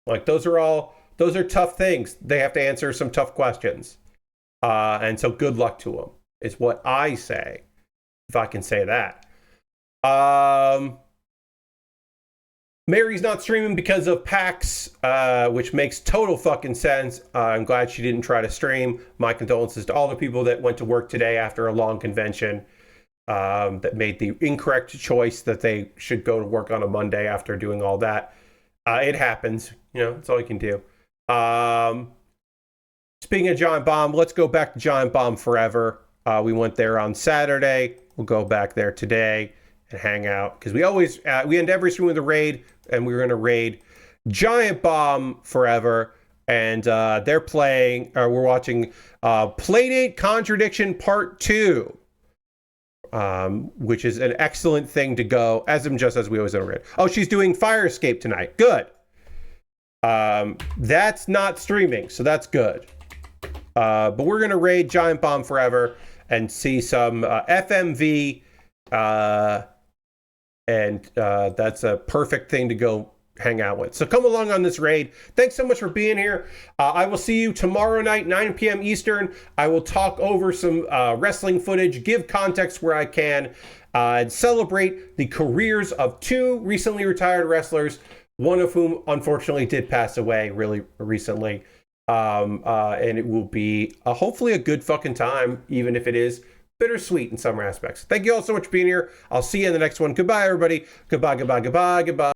Like, those are tough things. They have to answer some tough questions. And so good luck to them, is what I say, if I can say that. Mary's not streaming because of PAX, which makes total fucking sense. I'm glad she didn't try to stream. My condolences to all the people that went to work today after a long convention, that made the incorrect choice that they should go to work on a Monday after doing all that. It happens. That's all you can do. Speaking of Giant Bomb, let's go back to Giant Bomb Forever. We went there on Saturday. We'll go back there today and hang out, because we always we end every stream with a raid, and we're going to raid Giant Bomb Forever, and they're playing, or we're watching Playdate Contradiction Part 2, which is an excellent thing to go, as we always raid. Oh, she's doing Fire Escape tonight. Good. That's not streaming, so that's good. But we're going to raid Giant Bomb Forever and see some FMV, and that's a perfect thing to go hang out with. So come along on this raid. Thanks so much for being here. I will see you tomorrow night, 9 p.m. Eastern. I will talk over some wrestling footage, give context where I can, and celebrate the careers of 2 recently retired wrestlers, one of whom unfortunately did pass away really recently. And it will be hopefully a good fucking time, even if it is bittersweet in some aspects. Thank you all so much for being here. I'll see you in the next one. Goodbye, everybody. Goodbye, goodbye, goodbye, goodbye.